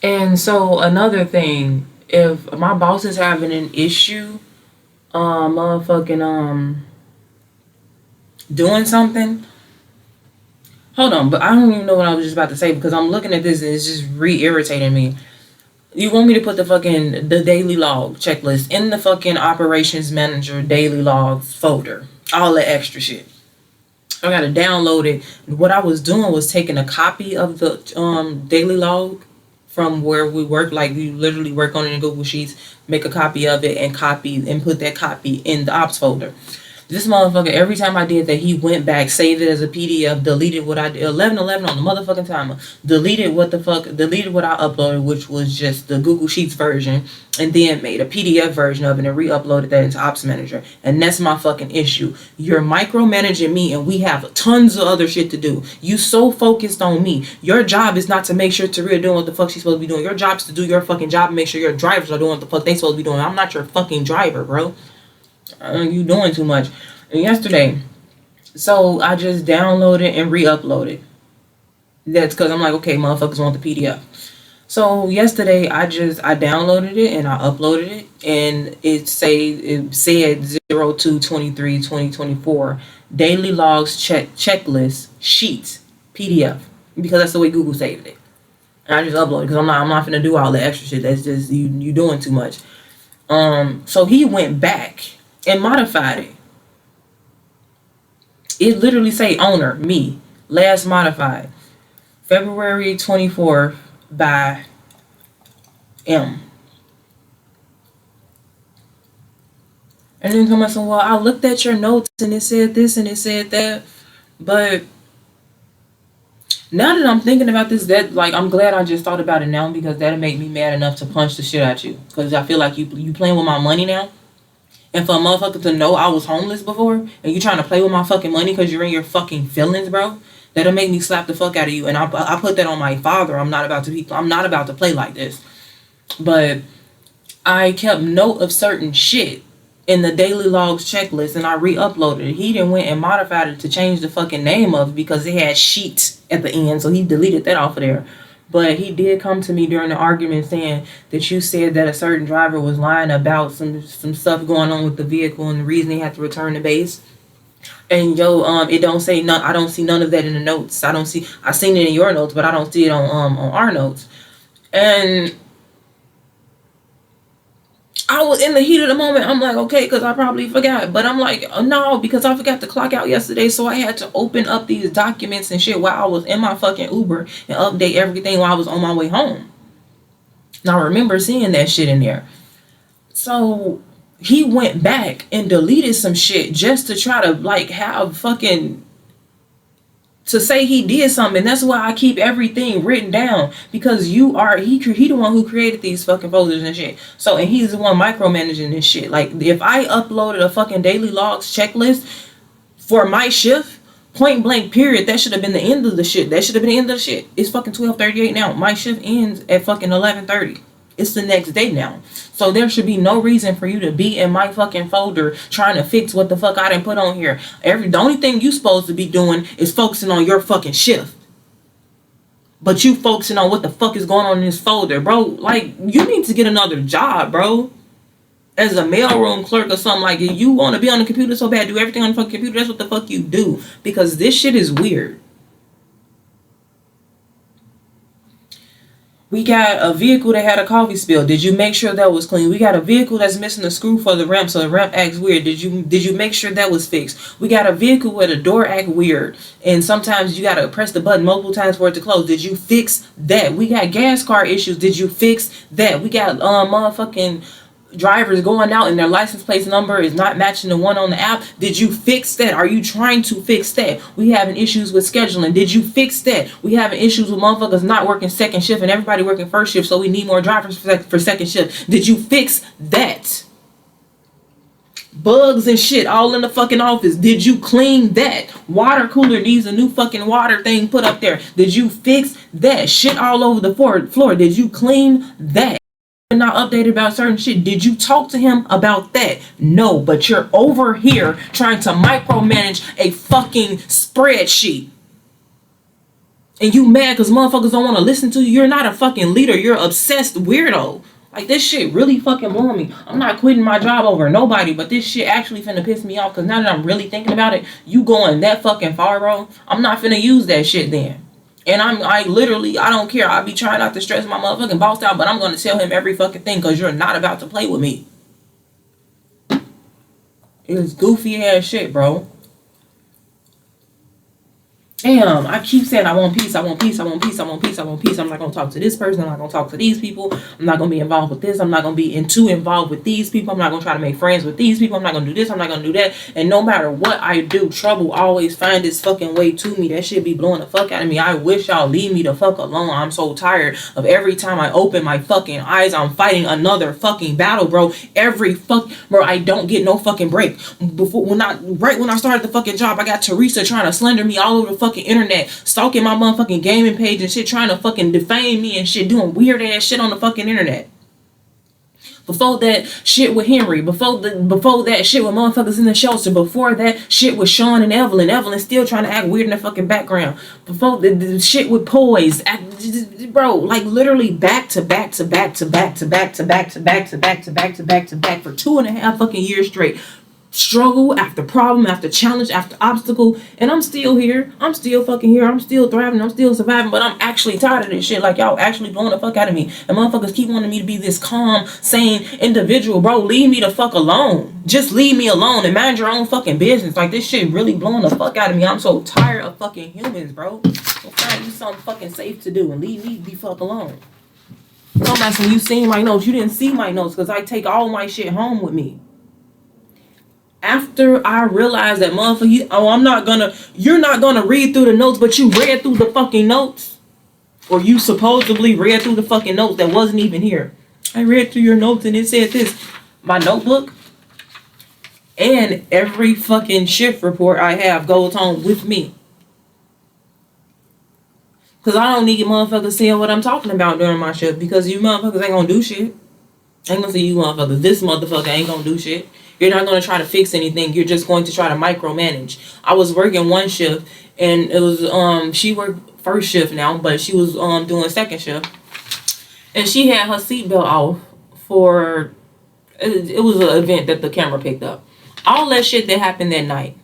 And so another thing, if my boss is having an issue, doing something. Hold on, but I don't even know what I was just about to say because I'm looking at this and it's just re-irritating me. You want me to put the daily log checklist in the fucking operations manager daily logs folder, all that extra shit. I gotta download it. What I was doing was taking a copy of the daily log from where we work, like we literally work on it in Google Sheets, make a copy of it and put that copy in the ops folder. This motherfucker, every time I did that, he went back, saved it as a PDF, deleted what I did, 11:11 on the motherfucking timer, deleted what I uploaded, which was just the Google Sheets version, and then made a PDF version of it and re-uploaded that into Ops Manager. And that's my fucking issue. You're micromanaging me and we have tons of other shit to do. You so focused on me. Your job is not to make sure Taria doing what the fuck she's supposed to be doing. Your job is to do your fucking job and make sure your drivers are doing what the fuck they supposed to be doing. I'm not your fucking driver, bro. You doing too much. And yesterday, so I just downloaded and re-uploaded. That's because I'm like, okay, motherfuckers want the PDF. So yesterday, I downloaded it and I uploaded it, and it said 02/23/2024 daily logs checklist sheets PDF, because that's the way Google saved it. And I just uploaded because I'm not gonna do all the extra shit. That's just you doing too much. So he went back and modified it. It literally say owner, me, last modified, February 24th by M. And then someone said, well, I looked at your notes and it said this and it said that. But now that I'm thinking about this, I'm glad I just thought about it now, because that'll make me mad enough to punch the shit out you. Because I feel like you playing with my money now. And for a motherfucker to know I was homeless before, and you trying to play with my fucking money because you're in your fucking feelings, bro, that'll make me slap the fuck out of you. And I put that on my father. I'm not about to play like this. But I kept note of certain shit in the daily logs checklist, and I re-uploaded it. He then went and modified it to change the fucking name of it because it had sheets at the end, so he deleted that off of there. But he did come to me during the argument saying that you said that a certain driver was lying about some stuff going on with the vehicle and the reason he had to return to base. And it don't say none. I don't see none of that in the notes. I seen it in your notes, but I don't see it on our notes. And I was in the heat of the moment. I'm like, okay, because I probably forgot. But I'm like, no, because I forgot to clock out yesterday. So I had to open up these documents and shit while I was in my fucking Uber and update everything while I was on my way home. Now I remember seeing that shit in there. So he went back and deleted some shit just to try to have fucking, to say he did something. That's why I keep everything written down, because he the one who created these fucking folders and shit. So, and he's the one micromanaging this shit. Like, if I uploaded a fucking daily logs checklist for my shift, point blank period, that should have been the end of the shit. It's fucking 12:38 now. My shift ends at fucking 11:30. It's the next day now. So there should be no reason for you to be in my fucking folder trying to fix what the fuck I didn't put on here. The only thing you supposed to be doing is focusing on your fucking shift. But you focusing on what the fuck is going on in this folder, bro. Like, you need to get another job, bro. As a mailroom clerk or something. Like, if you want to be on the computer so bad, do everything on the fucking computer. That's what the fuck you do. Because this shit is weird. We got a vehicle that had a coffee spill. Did you make sure that was clean? We got a vehicle that's missing a screw for the ramp, so the ramp acts weird. Did you make sure that was fixed? We got a vehicle where the door act weird, and sometimes you gotta press the button multiple times for it to close. Did you fix that? We got gas car issues. Did you fix that? We got motherfucking drivers going out and their license plate number is not matching the one on the app. Did you fix that? Are you trying to fix that? We having issues with scheduling. Did you fix that? We having issues with motherfuckers not working second shift and everybody working first shift, so we need more drivers for second shift. Did you fix that? Bugs and shit all in the fucking office. Did you clean that? Water cooler needs a new fucking water thing put up there. Did you fix that? Shit all over the floor. Did you clean that? Not updated about certain shit. Did you talk to him about that? No, but you're over here trying to micromanage a fucking spreadsheet. And you mad because motherfuckers don't want to listen to you. You're not a fucking leader. You're an obsessed weirdo. Like, this shit really fucking blowing me. I'm not quitting my job over nobody, but this shit actually finna piss me off because now that I'm really thinking about it, you going that fucking far, bro. I'm not finna use that shit then. And I literally, I don't care. I be trying not to stress my motherfucking boss out, but I'm going to tell him every fucking thing because you're not about to play with me. It's goofy ass shit, bro. Damn, I keep saying I want peace, I want peace, I want peace, I want peace, I want peace. I'm not going to talk to this person. I'm not going to talk to these people. I'm not going to be involved with this. I'm not going to be too involved with these people. I'm not going to try to make friends with these people. I'm not going to do this. I'm not going to do that. And no matter what I do, trouble always find its fucking way to me. That shit be blowing the fuck out of me. I wish y'all leave me the fuck alone. I'm so tired of every time I open my fucking eyes, I'm fighting another fucking battle, bro. Bro, I don't get no fucking break. Right when I started the fucking job, I got Teresa trying to slender me all over the fucking internet, stalking my motherfucking gaming page and shit, trying to fucking defame me and shit, doing weird ass shit on the fucking internet. Before that shit with Henry, before that shit with motherfuckers in the shelter, before that shit with Sean and Evelyn still trying to act weird in the fucking background, before the shit with Poise, bro, like literally back to back for 2.5 fucking years straight. Struggle after problem after challenge after obstacle, and I'm still here. I'm still fucking here. I'm still thriving. I'm still surviving, but I'm actually tired of this shit. Like, y'all actually blowing the fuck out of me, and motherfuckers keep wanting me to be this calm, sane individual. Bro, leave me the fuck alone. Just leave me alone and mind your own fucking business. Like, this shit really blowing the fuck out of me. I'm so tired of fucking humans, bro. Go find you something fucking safe to do and leave me the fuck alone. Sometimes when you seen my notes, you didn't see my notes because I take all my shit home with me. After I realized that motherfucker, you're not gonna read through the notes, but you read through the fucking notes. Or you supposedly read through the fucking notes that wasn't even here. I read through your notes and it said this. My notebook and every fucking shift report I have goes home with me. Cause I don't need motherfuckers seeing what I'm talking about during my shift, because you motherfuckers ain't gonna do shit. I ain't gonna see you motherfuckers. This motherfucker ain't gonna do shit. You're not going to try to fix anything. You're just going to try to micromanage. I was working one shift, and it was, she worked first shift now, but she was doing second shift. And she had her seatbelt off for, it was an event that the camera picked up. All that shit that happened that night.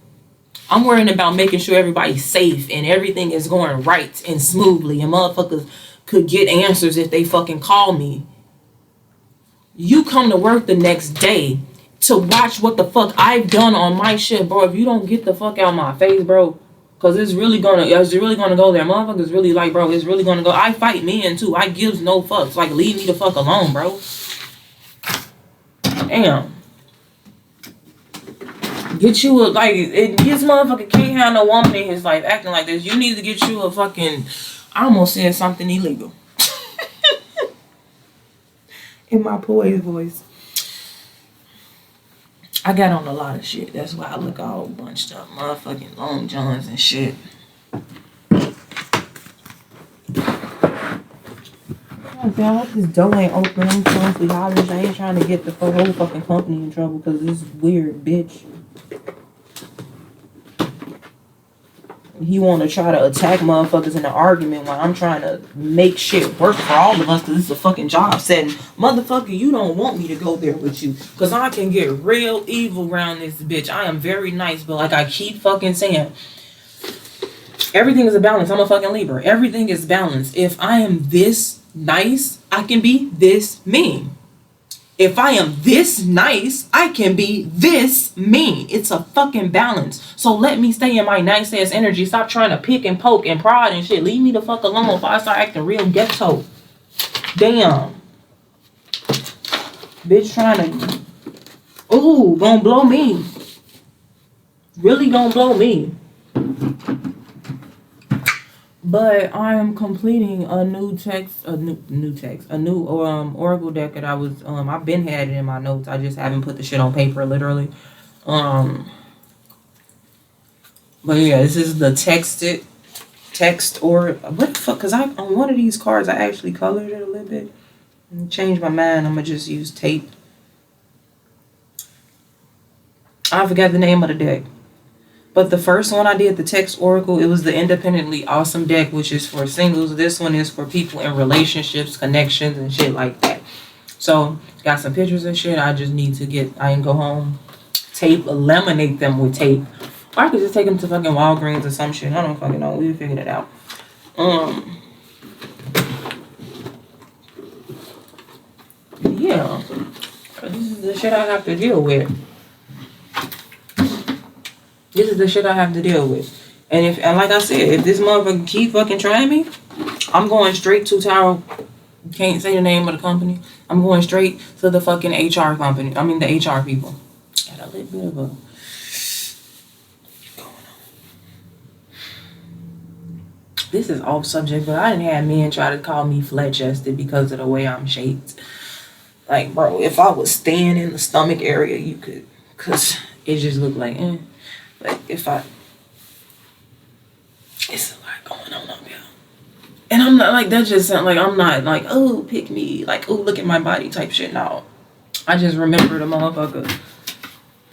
I'm worrying about making sure everybody's safe and everything is going right and smoothly, and motherfuckers could get answers if they fucking call me. You come to work the next day to watch what the fuck I've done on my shit, bro. If you don't get the fuck out of my face, bro, cause it's really gonna go there. Motherfuckers really like, bro, it's really gonna go. I fight men too. I gives no fucks. Like, leave me the fuck alone, bro. Damn. Get you a, like, this motherfucker can't have no woman in his life acting like this. You need to get you a fucking, I almost said something illegal. In my Poise voice. I got on a lot of shit. That's why I look all bunched up. Motherfucking long johns and shit. I hope this door ain't open. I'm constantly hollering. I ain't trying to get the whole fucking company in trouble because this is weird, bitch. He want to try to attack motherfuckers in an argument while I'm trying to make shit work for all of us because this is a fucking job setting. Motherfucker, you don't want me to go there with you because I can get real evil around this bitch. I am very nice, but like I keep fucking saying, everything is a balance. I'm a fucking Libra. Everything is balanced. If I am this nice, I can be this mean. If I am this nice, I can be this mean. It's a fucking balance. So let me stay in my nice ass energy. Stop trying to pick and poke and prod and shit. Leave me the fuck alone if I start acting real ghetto. Damn. Bitch trying to, ooh, gonna blow me. Really gonna blow me. But I am completing a new Oracle deck that I was I've been had it in my notes. I just haven't put the shit on paper, literally. But yeah, this is the text or what the fuck? Cause on one of these cards I actually colored it a little bit. And changed my mind. I'm gonna just use tape. I forgot the name of the deck. But the first one I did, the text oracle, it was the independently awesome deck, which is for singles. This one is for people in relationships, connections, and shit like that. So, got some pictures and shit. I just need to I can go home, laminate them with tape. Or I could just take them to fucking Walgreens or some shit. I don't fucking know. We'll figure it out. Yeah. This is the shit I have to deal with. This is the shit I have to deal with. And like I said, if this motherfucker keep fucking trying me, I'm going straight to Tower. Can't say the name of the company. I'm going straight to the fucking HR company. I mean the HR people. Got a little bit of a going on. This is off subject, but I didn't have men try to call me flat-chested because of the way I'm shaped. Like, bro, if I was staying in the stomach area, you could, cause it just looked like, But it's a lot going on up here. And I'm not like, that just sound like, I'm not like, oh, pick me. Like, oh, look at my body type shit. No. I just remember the motherfucker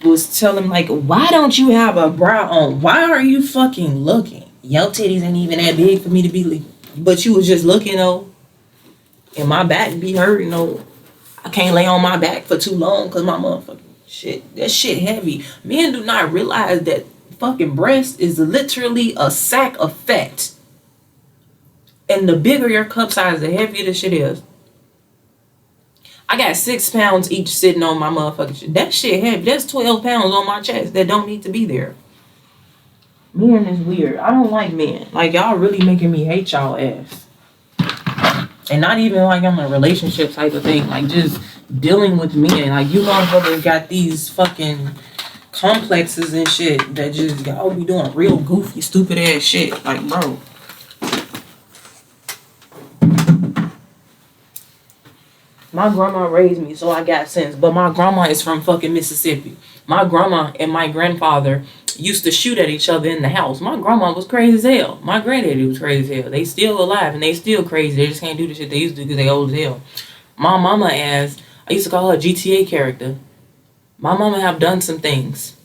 was telling like, why don't you have a bra on? Why are you fucking looking? Your titties ain't even that big for me to be, but you was just looking though. And my back be hurting though. I can't lay on my back for too long because my motherfucking shit, that shit heavy. Men do not realize that fucking breast is literally a sack of fat. And the bigger your cup size, the heavier the shit is. I got 6 pounds each sitting on my motherfucking shit. That shit heavy. That's 12 pounds on my chest that don't need to be there. Men is weird. I don't like men. Like, y'all really making me hate y'all ass. And not even like I'm a relationship type of thing. Like, just dealing with men. Like, you motherfuckers got these fucking complexes and shit that just y'all be doing real goofy, stupid ass shit. Like, bro. My grandma raised me, so I got sense. But my grandma is from fucking Mississippi. My grandma and my grandfather used to shoot at each other in the house. My grandma was crazy as hell. My granddaddy was crazy as hell. They still alive and they still crazy. They just can't do the shit they used to do because they old as hell. My mama I used to call her a GTA character. My mama have done some things.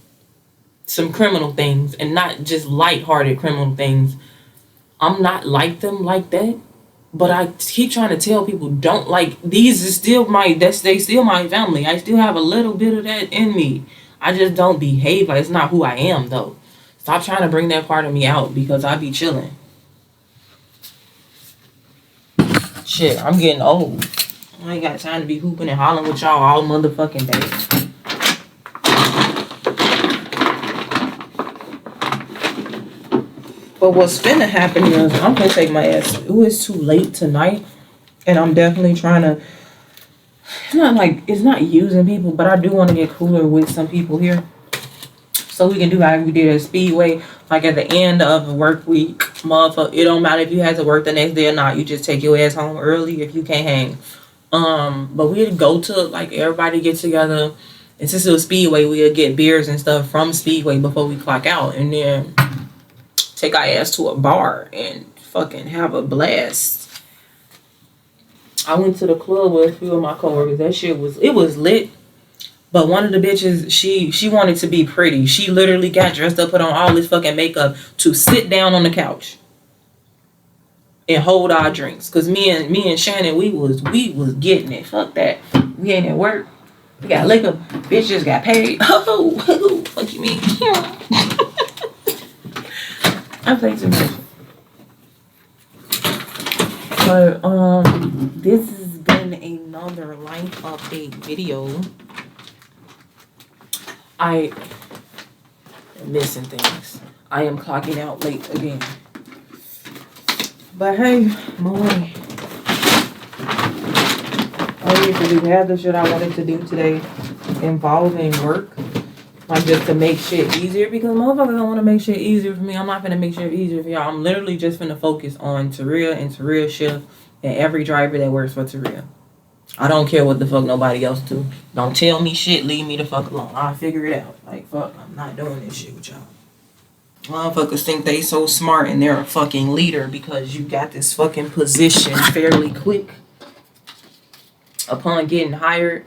Some criminal things. And not just lighthearted criminal things. I'm not like them like that. But I keep trying to tell people, don't like, these is still they still my family. I still have a little bit of that in me. I just don't behave like, it's not who I am though. Stop trying to bring that part of me out because I be chilling. Shit, I'm getting old. I ain't got time to be hooping and hollering with y'all all motherfucking day. But what's finna happen is I'm gonna take my ass. Ooh, it's too late tonight. And I'm definitely trying to, it's not using people, but I do want to get cooler with some people here. So we can do like we did at Speedway, like at the end of the work week, motherfucker. It don't matter if you had to work the next day or not. You just take your ass home early if you can't hang. But we'd go to, like, everybody get together. And since it was Speedway, we'd get beers and stuff from Speedway before we clock out. And then take our ass to a bar and fucking have a blast. I went to the club with a few of my coworkers. That shit was lit. But one of the bitches, she wanted to be pretty. She literally got dressed up, put on all this fucking makeup to sit down on the couch and hold our drinks. Cause me and Shannon, we was getting it. Fuck that. We ain't at work. We got liquor. Bitch just got paid. Oh, fuck you mean? I play too much. But this has been another life update video. I am missing things. I am clocking out late again. But hey, MOREEE. Oh ready to do half the shit I wanted to do today involving work. Like, just to make shit easier, because motherfuckers don't want to make shit easier for me. I'm not finna make shit easier for y'all. I'm literally just finna focus on Taria and Taria shift and every driver that works for Taria. I don't care what the fuck nobody else do. Don't tell me shit, leave me the fuck alone. I'll figure it out. Like, fuck, I'm not doing this shit with y'all. Motherfuckers think they so smart and they're a fucking leader because you got this fucking position fairly quick upon getting hired,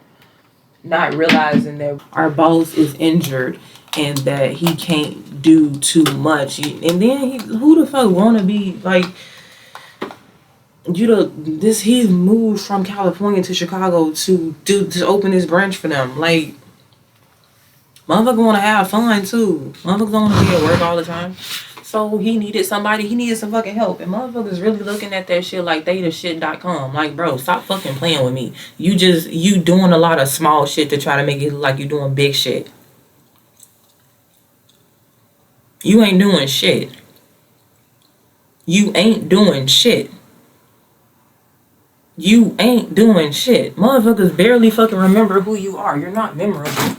not realizing that our boss is injured and that he can't do too much. And then who the fuck wanna be like, he's moved from California to Chicago to open this branch for them. Like, motherfucker wanna have fun too. Motherfuckers don't wanna be at work all the time. So he needed some fucking help. And motherfuckers really looking at that shit like they the shit.com. Like, bro, stop fucking playing with me. You doing a lot of small shit to try to make it look like you doing big shit. You ain't doing shit. You ain't doing shit. You ain't doing shit. Motherfuckers barely fucking remember who you are. You're not memorable.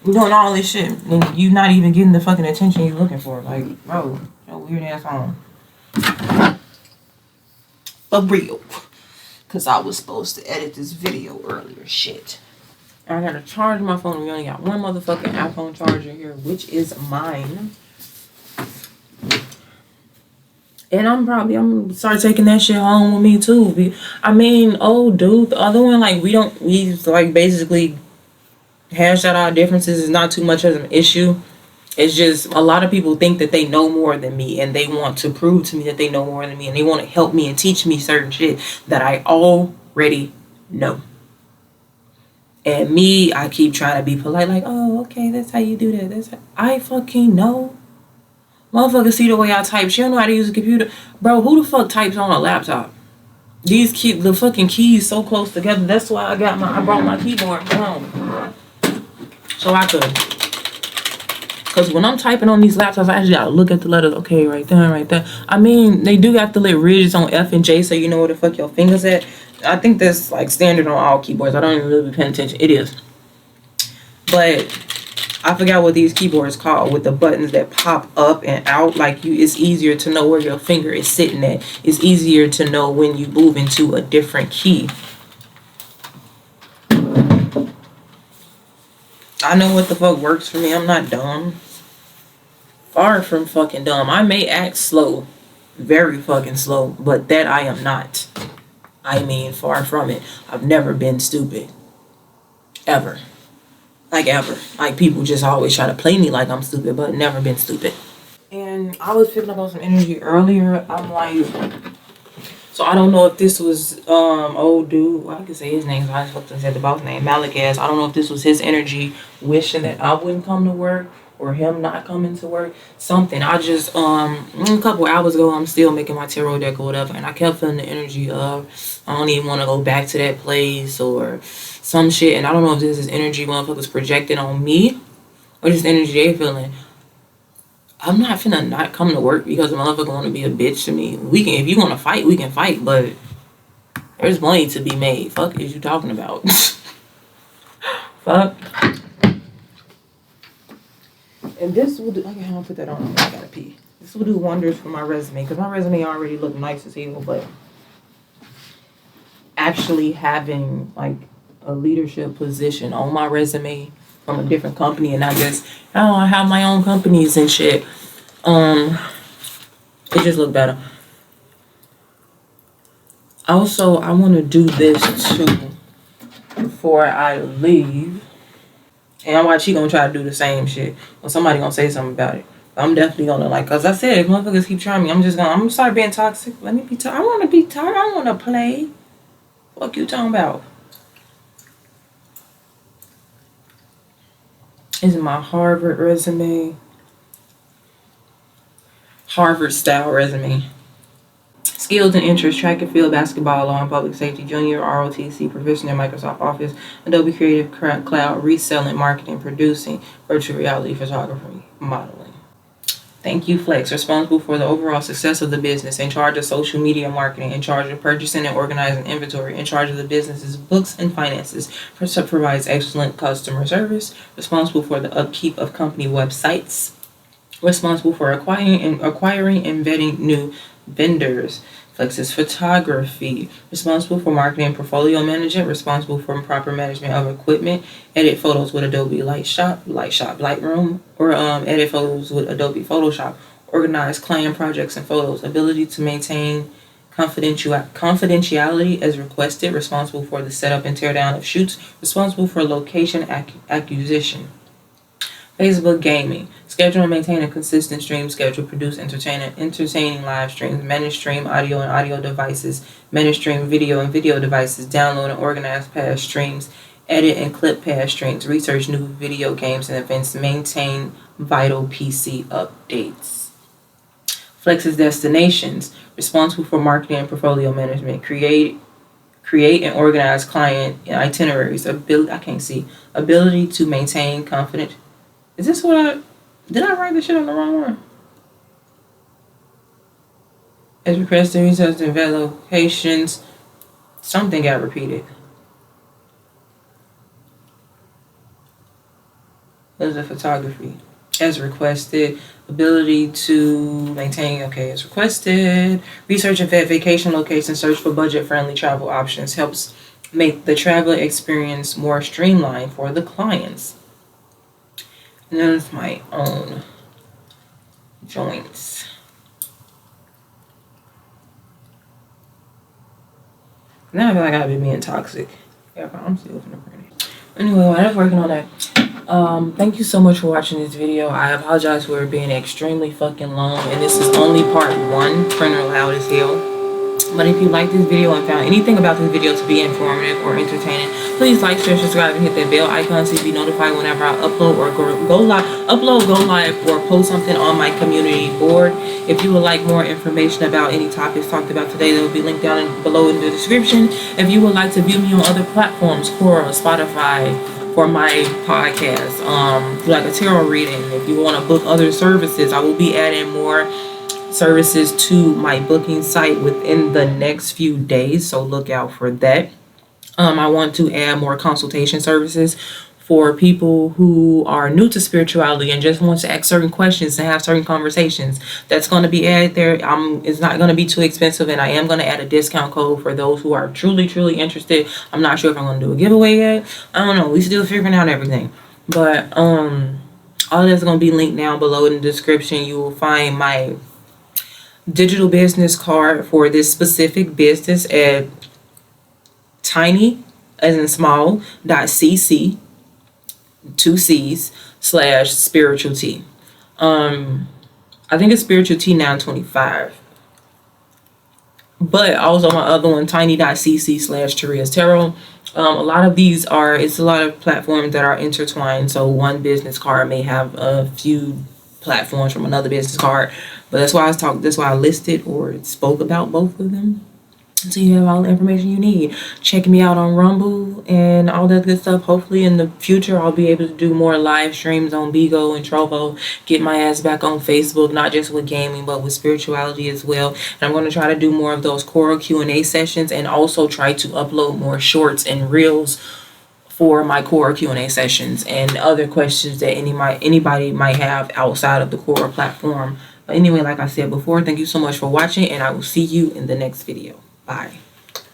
You're doing all this shit and you not even getting the fucking attention you're looking for. Like, bro, your weird ass on. For real. Because I was supposed to edit this video earlier. Shit. I gotta charge my phone. We only got one motherfucking iPhone charger here, which is mine. And I'm gonna start taking that shit home with me too. I mean, oh dude, the other one, like, we like basically hash out our differences. Is not too much of an issue. It's just a lot of people think that they know more than me and they want to prove to me that they know more than me and they want to help me and teach me certain shit that I already know. And me, I keep trying to be polite, like, oh, okay, that's how you do that. I fucking know. Motherfuckers see the way I type. She don't know how to use a computer. Bro, who the fuck types on a laptop? The fucking keys so close together. That's why I brought my keyboard home. So I could. Because when I'm typing on these laptops, I actually gotta look at the letters. Okay, right there, right there. I mean, they do got the little ridges on F and J so you know where the fuck your fingers at. I think that's like standard on all keyboards. I don't even really pay attention. It is. But I forgot what these keyboards called with the buttons that pop up and out. Like, it's easier to know where your finger is sitting at. It's easier to know when you move into a different key. I know what the fuck works for me. I'm not dumb. Far from fucking dumb. I may act slow. Very fucking slow. But that I am not. I mean, far from it. I've never been stupid. Ever. Like, ever. Like, people just always try to play me like I'm stupid, but never been stupid. And I was picking up on some energy earlier. I'm like, so I don't know if this was old dude. Well, I can say his name, so I just fucking said the boss name, Malik ass. I don't know if this was his energy wishing that I wouldn't come to work or him not coming to work. Something. I just a couple hours ago, I'm still making my tarot deck or whatever, and I kept feeling the energy of I don't even want to go back to that place or some shit. And I don't know if this is energy motherfuckers projected on me or just energy they feeling. I'm not finna not come to work because a motherfucker want to be a bitch to me. If you want to fight, we can fight, but there's money to be made. Fuck is you talking about? Fuck. And this will do, okay, I'll put that on. I gotta pee. This will do wonders for my resume because my resume already look nice as hell, but actually having like a leadership position on my resume from a different company and not just, oh, I have my own companies and shit. It just look better. Also, I want to do this too before I leave. And I'm watching she gonna try to do the same shit. Or somebody gonna say something about it. I'm definitely gonna, like, cause I said, if motherfuckers keep trying me, I'm gonna start being toxic. Let me be I wanna be tired. I wanna play. What you talking about? This is my Harvard resume. Harvard style resume. Skills and interests: track and field, basketball, law and public safety, junior, ROTC, proficient in Microsoft Office, Adobe Creative Cloud, reselling, marketing, producing, virtual reality, photography, modeling. Thank you, Flex. Responsible for the overall success of the business. In charge of social media marketing. In charge of purchasing and organizing inventory. In charge of the business's books and finances. Provides excellent customer service. Responsible for the upkeep of company websites. Responsible for acquiring and vetting new vendors. Flex's photography. Responsible for marketing and portfolio management. Responsible for proper management of equipment. Edit photos with Adobe Lightroom, or edit photos with Adobe Photoshop. Organize client projects and photos. Ability to maintain confidentiality as requested. Responsible for the setup and teardown of shoots. Responsible for location acquisition. Facebook gaming. Schedule and maintain a consistent stream schedule. Produce entertaining live streams. Manage stream audio and audio devices. Manage stream video and video devices. Download and organize past streams. Edit and clip past streams. Research new video games and events. Maintain vital PC updates. Flex's destinations. Responsible for marketing and portfolio management. Create and organize client itineraries. Ability to maintain confident. Is this what did I write this shit on the wrong one? As requested, research and vet locations. Something got repeated. There's a photography. As requested, ability to maintain, as requested. Research and vet vacation locations, search for budget-friendly travel options. Helps make the traveler experience more streamlined for the clients. And then it's my own joints. Now I feel like I've been being toxic. Yeah, but I'm still finna print it. Anyway, while I'm working on that, thank you so much for watching this video. I apologize for it being extremely fucking long, and this is only part 1. Printer loud as hell. But if you like this video and found anything about this video to be informative or entertaining, please like, share, subscribe, and hit that bell icon so you be notified whenever I upload or go live, or post something on my community board. If you would like more information about any topics talked about today, they will be linked down below in the description. If you would like to view me on other platforms, Quora, Spotify, for my podcast, if you like a tarot reading, if you want to book other services, I will be adding more services to my booking site within the next few days, so look out for that. I want to add more consultation services for people who are new to spirituality and just want to ask certain questions and have certain conversations. That's going to be added there. It's not going to be too expensive, and I am going to add a discount code for those who are truly interested. I'm not sure if I'm going to do a giveaway yet. I don't know. We still figuring out everything, but all that's going to be linked down below in the description. You will find my digital business card for this specific business at tiny, as in small, .cc, 2 C's, /spiritual tea. I think it's spiritual tea 925. But also my other one, tiny.cc /Taria's Tarot. A lot of these it's a lot of platforms that are intertwined. So one business card may have a few platforms from another business card. But that's why I listed or spoke about both of them. So you have all the information you need. Check me out on Rumble and all that good stuff. Hopefully in the future I'll be able to do more live streams on Bigo and Trovo. Get my ass back on Facebook, not just with gaming, but with spirituality as well. And I'm going to try to do more of those Quora Q&A sessions, and also try to upload more shorts and reels for my Quora Q&A sessions and other questions that anybody might have outside of the Quora platform. But anyway, like I said before, thank you so much for watching, and I will see you in the next video. Bye.